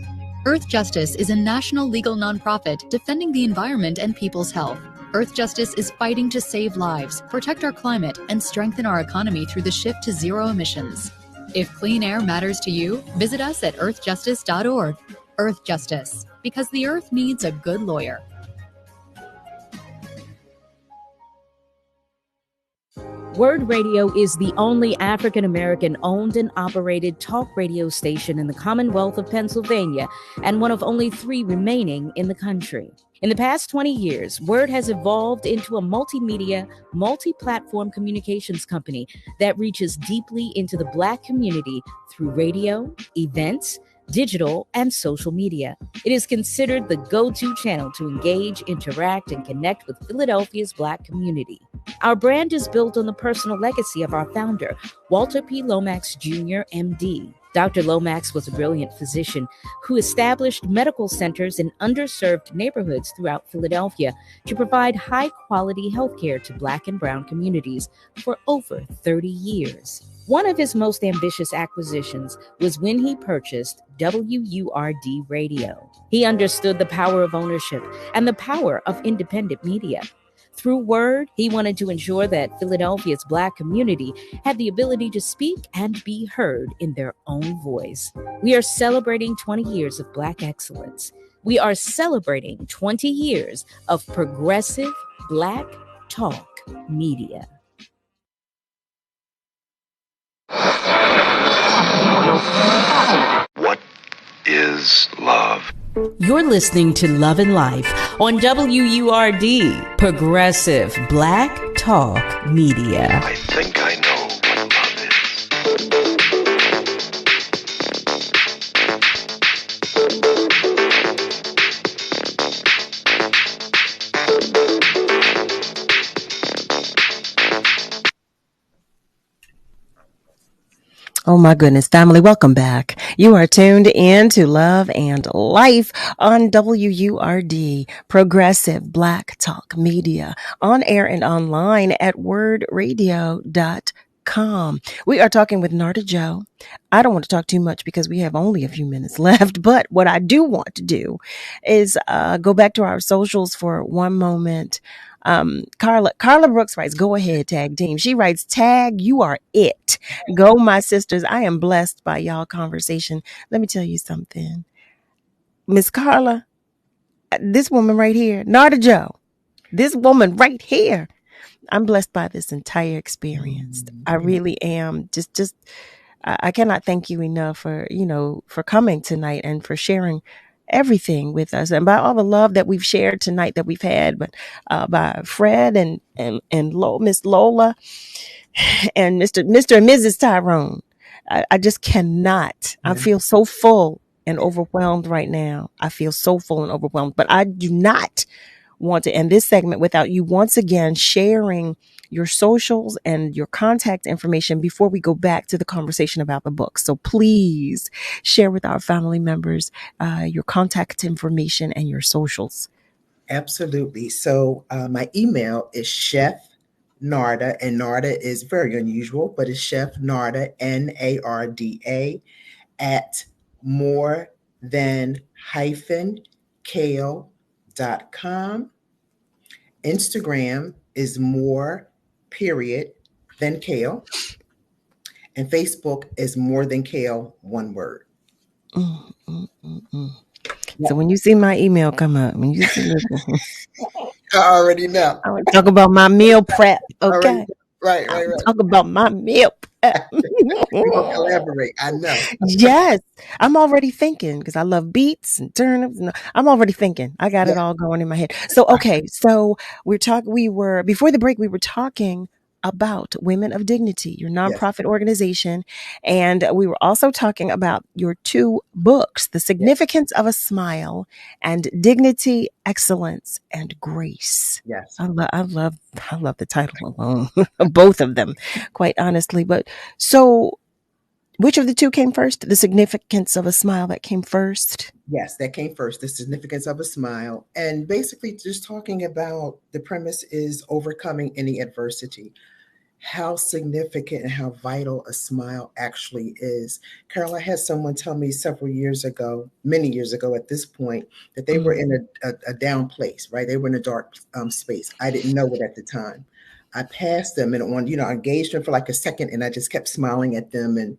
Earth Justice is a national legal nonprofit defending the environment and people's health. Earth Justice is fighting to save lives, protect our climate, and strengthen our economy through the shift to zero emissions. If clean air matters to you, visit us at earthjustice.org. Earth Justice, because the earth needs a good lawyer. Word Radio is the only African-American owned and operated talk radio station in the Commonwealth of Pennsylvania and one of only 3 remaining in the country. In the past 20 years, Word has evolved into a multimedia, multi-platform communications company that reaches deeply into the Black community through radio, events, digital, and social media. It is considered the go-to channel to engage, interact, and connect with Philadelphia's Black community. Our brand is built on the personal legacy of our founder, Walter P. Lomax Jr., MD. Dr. Lomax was a brilliant physician who established medical centers in underserved neighborhoods throughout Philadelphia to provide high-quality healthcare to Black and Brown communities for over 30 years. One of his most ambitious acquisitions was when he purchased WURD Radio. He understood the power of ownership and the power of independent media. Through Word, he wanted to ensure that Philadelphia's Black community had the ability to speak and be heard in their own voice. We are celebrating 20 years of Black excellence. We are celebrating 20 years of progressive Black talk media. What is love? You're listening to Love and Life on WURD, Progressive Black Talk Media. I think I know what love is. Oh my goodness, family, welcome back. You are tuned in to Love and Life on WURD, Progressive Black Talk Media, on air and online at wordradio.com. We are talking with Narda Joe. I don't want to talk too much because we have only a few minutes left, but what I do want to do is go back to our socials for one moment. Carla Brooks writes, go ahead, tag team. She writes, tag, you are it. Go, my sisters. I am blessed by y'all conversation. Let me tell you something. Miss Carla, this woman right here, Narda Joe, this woman right here, I'm blessed by this entire experience. I really am. I cannot thank you enough for, for coming tonight and for sharing everything with us, and by all the love that we've shared tonight that we've had, but by Fred and Miss Lola and Mr. and Mrs. Tyrone. I just cannot. I feel so full and overwhelmed right now. I feel so full and overwhelmed, but I do not want to end this segment without you once again sharing your socials and your contact information before we go back to the conversation about the book. So please share with our family members your contact information and your socials. Absolutely. So my email is Chef Narda, and Narda is very unusual, but it's Chef Narda, NARDA, at more than kale.com. Instagram is more than kale. And Facebook is more than kale, one word. So when you see my email come up, when you see this, I already know. I want to talk about my meal prep. Okay. Right. Talk about my meal prep. We're going to collaborate. I know. Yes. I'm already thinking because I love beets and turnips. And I'm already thinking. I got it all going in my head. So, okay. So before the break, we were talking about Women of Dignity, your nonprofit organization. And we were also talking about your two books, The Significance of a Smile and Dignity, Excellence, and Grace. Yes. I love the title alone, both of them, quite honestly. But so which of the two came first? The Significance of a Smile, that came first? Yes, that came first. The Significance of a Smile. And basically just talking about the premise is overcoming any adversity. How significant and how vital a smile actually is. Carol, I had someone tell me several years ago, many years ago at this point, that they were in a down place, right? They were in a dark space. I didn't know it at the time. I passed them and I engaged them for like a second and I just kept smiling at them and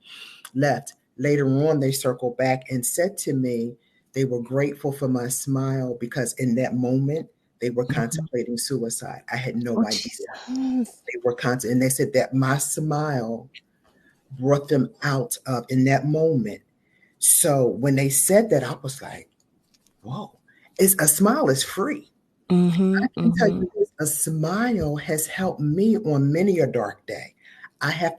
left. Later on, they circled back and said to me they were grateful for my smile because in that moment, they were contemplating suicide. I had no idea. They were and they said that my smile brought them out of in that moment. So when they said that, I was like, whoa, a smile is free. I can tell you this, a smile has helped me on many a dark day. I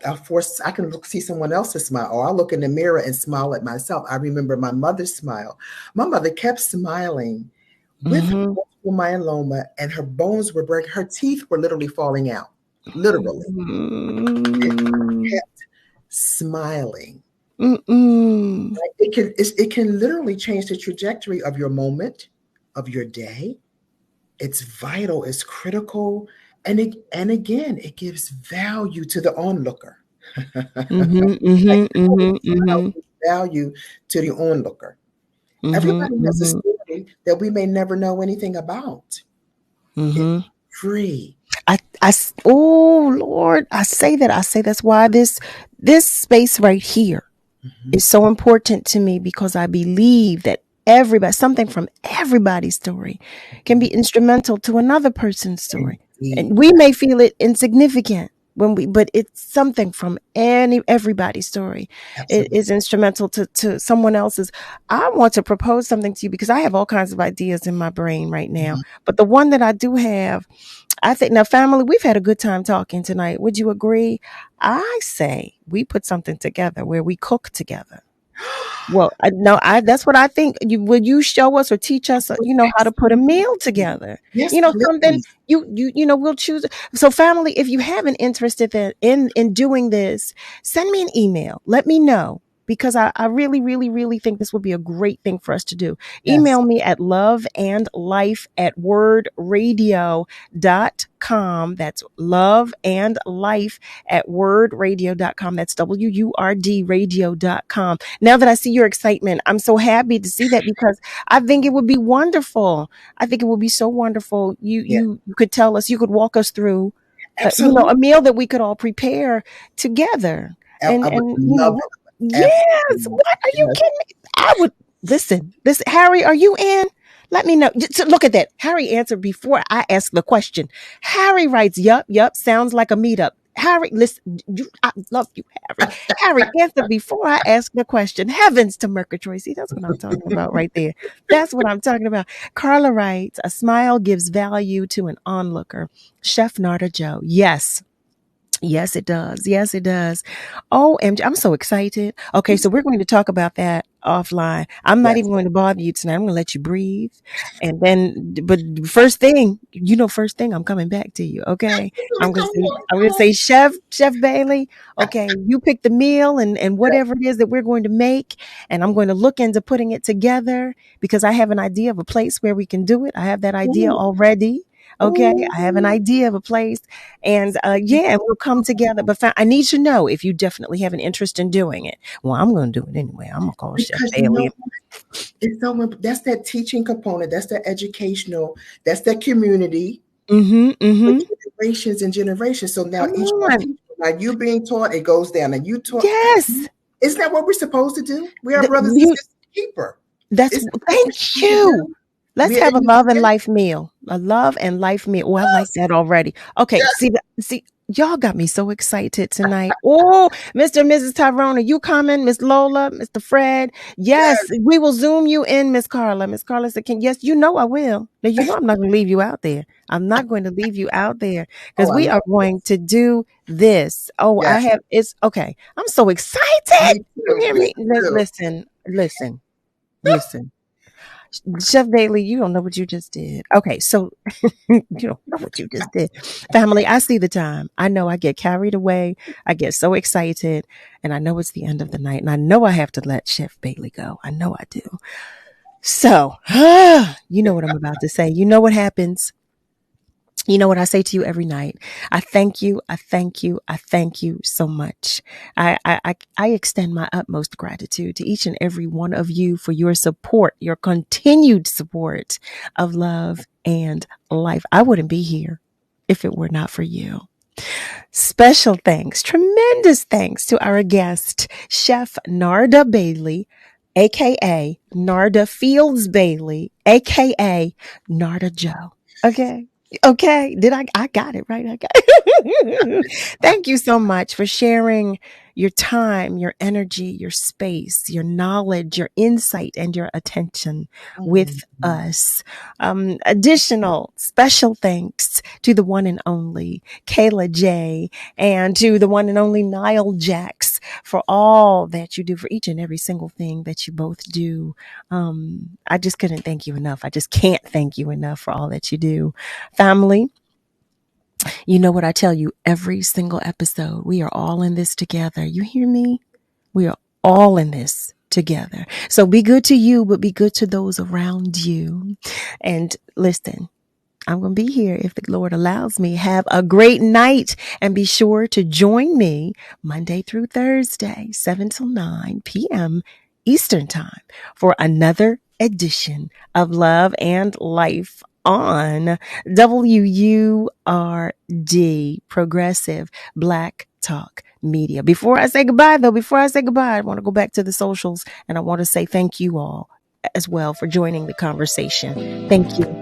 can see someone else's smile, or I look in the mirror and smile at myself. I remember my mother's smile. My mother kept smiling with multiple myeloma, and her bones were breaking. Her teeth were literally falling out, literally. And she kept smiling. It can literally change the trajectory of your moment, of your day. It's vital. It's critical. And again, it gives value to the onlooker. Value to the onlooker. Everybody has a story that we may never know anything about. It's free. Oh Lord, I say that's why this space right here is so important to me, because I believe that something from everybody's story can be instrumental to another person's story. And we may feel it insignificant, but it's something from everybody's story. It is instrumental to someone else's. I want to propose something to you because I have all kinds of ideas in my brain right now. But the one that I do have, I think, now family, we've had a good time talking tonight. Would you agree? I say we put something together where we cook together. Well, that's what I think. Would you show us or teach us, how to put a meal together? Yes, Something please. we'll choose. So family, if you have an interest in doing this, send me an email. Let me know. Because I really, really, really think this would be a great thing for us to do. Yes. Email me at loveandlife@wordradio.com. That's loveandlife@wordradio.com. That's WURD radio.com. Now that I see your excitement, I'm so happy to see that because I think it would be wonderful. I think it would be so wonderful. You could tell us, you could walk us through, a meal that we could all prepare together. I would love it. Yes. What are you kidding me? I would listen. Harry, are you in? Let me know. Just look at that. Harry answered before I asked the question. Harry writes, yup, sounds like a meetup. Harry, listen, I love you, Harry. Harry answered before I asked the question. Heavens to Murgatroyd. See, that's what I'm talking about right there. That's what I'm talking about. Carla writes, a smile gives value to an onlooker. Chef Narda Joe. Yes. Yes, it does. Yes, it does. OMG, I'm so excited. Okay, so we're going to talk about that offline. I'm not even going to bother you tonight. I'm going to let you breathe. And then, but first thing, I'm coming back to you. Okay. I'm going to say, Chef Bailey. Okay. You pick the meal and whatever it is that we're going to make. And I'm going to look into putting it together because I have an idea of a place where we can do it. I have that idea already. Okay. I have an idea of a place and we'll come together. But I need to know if you definitely have an interest in doing it. Well, I'm going to do it anyway. I'm going to call Chef Bailey. That's that teaching component. That's that educational. That's that community. Generations and generations. So now you being taught, it goes down. And you taught. Yes. Isn't that what we're supposed to do? We are brothers and sisters keeper. Thank you. Let's have a love and life meal. A love and life meal. Oh, I like that already. Okay. Yes. See, y'all got me so excited tonight. Oh, Mr. and Mrs. Tyrone, are you coming? Miss Lola, Mr. Fred. Yes, we will Zoom you in, Miss Carla. Miss Carla said, yes, I will. Now, I'm not going to leave you out there. I'm not going to leave you out there because we are going to do this. Oh, yes. It's okay. I'm so excited. You hear me? Listen. Chef Bailey, you don't know what you just did. Okay, so you don't know what you just did. Family, I see the time. I know I get carried away. I get so excited. And I know it's the end of the night. And I know I have to let Chef Bailey go. I know I do. So, you know what I'm about to say. You know what happens. You know what I say to you every night? I thank you. I thank you. I thank you so much. I extend my utmost gratitude to each and every one of you for your support, your continued support of love and life. I wouldn't be here if it were not for you. Special thanks, tremendous thanks to our guest, Chef Narda Bailey, aka Narda Fields Bailey, aka Narda Joe. Okay. I got it right. I got it. Thank you so much for sharing your time, your energy, your space, your knowledge, your insight, and your attention with us. Additional special thanks to the one and only Kayla J and to the one and only Niall Jax for all that you do, for each and every single thing that you both do. I just couldn't thank you enough. I just can't thank you enough for all that you do. Family, you know what I tell you every single episode. We are all in this together. You hear me? We are all in this together. So be good to you, but be good to those around you. And listen, I'm going to be here if the Lord allows me. Have a great night and be sure to join me Monday through Thursday, 7 till 9 p.m. Eastern Time for another edition of Love and Life on WURD, Progressive Black Talk Media. Before I say goodbye, I want to go back to the socials and I want to say thank you all as well for joining the conversation. Thank you.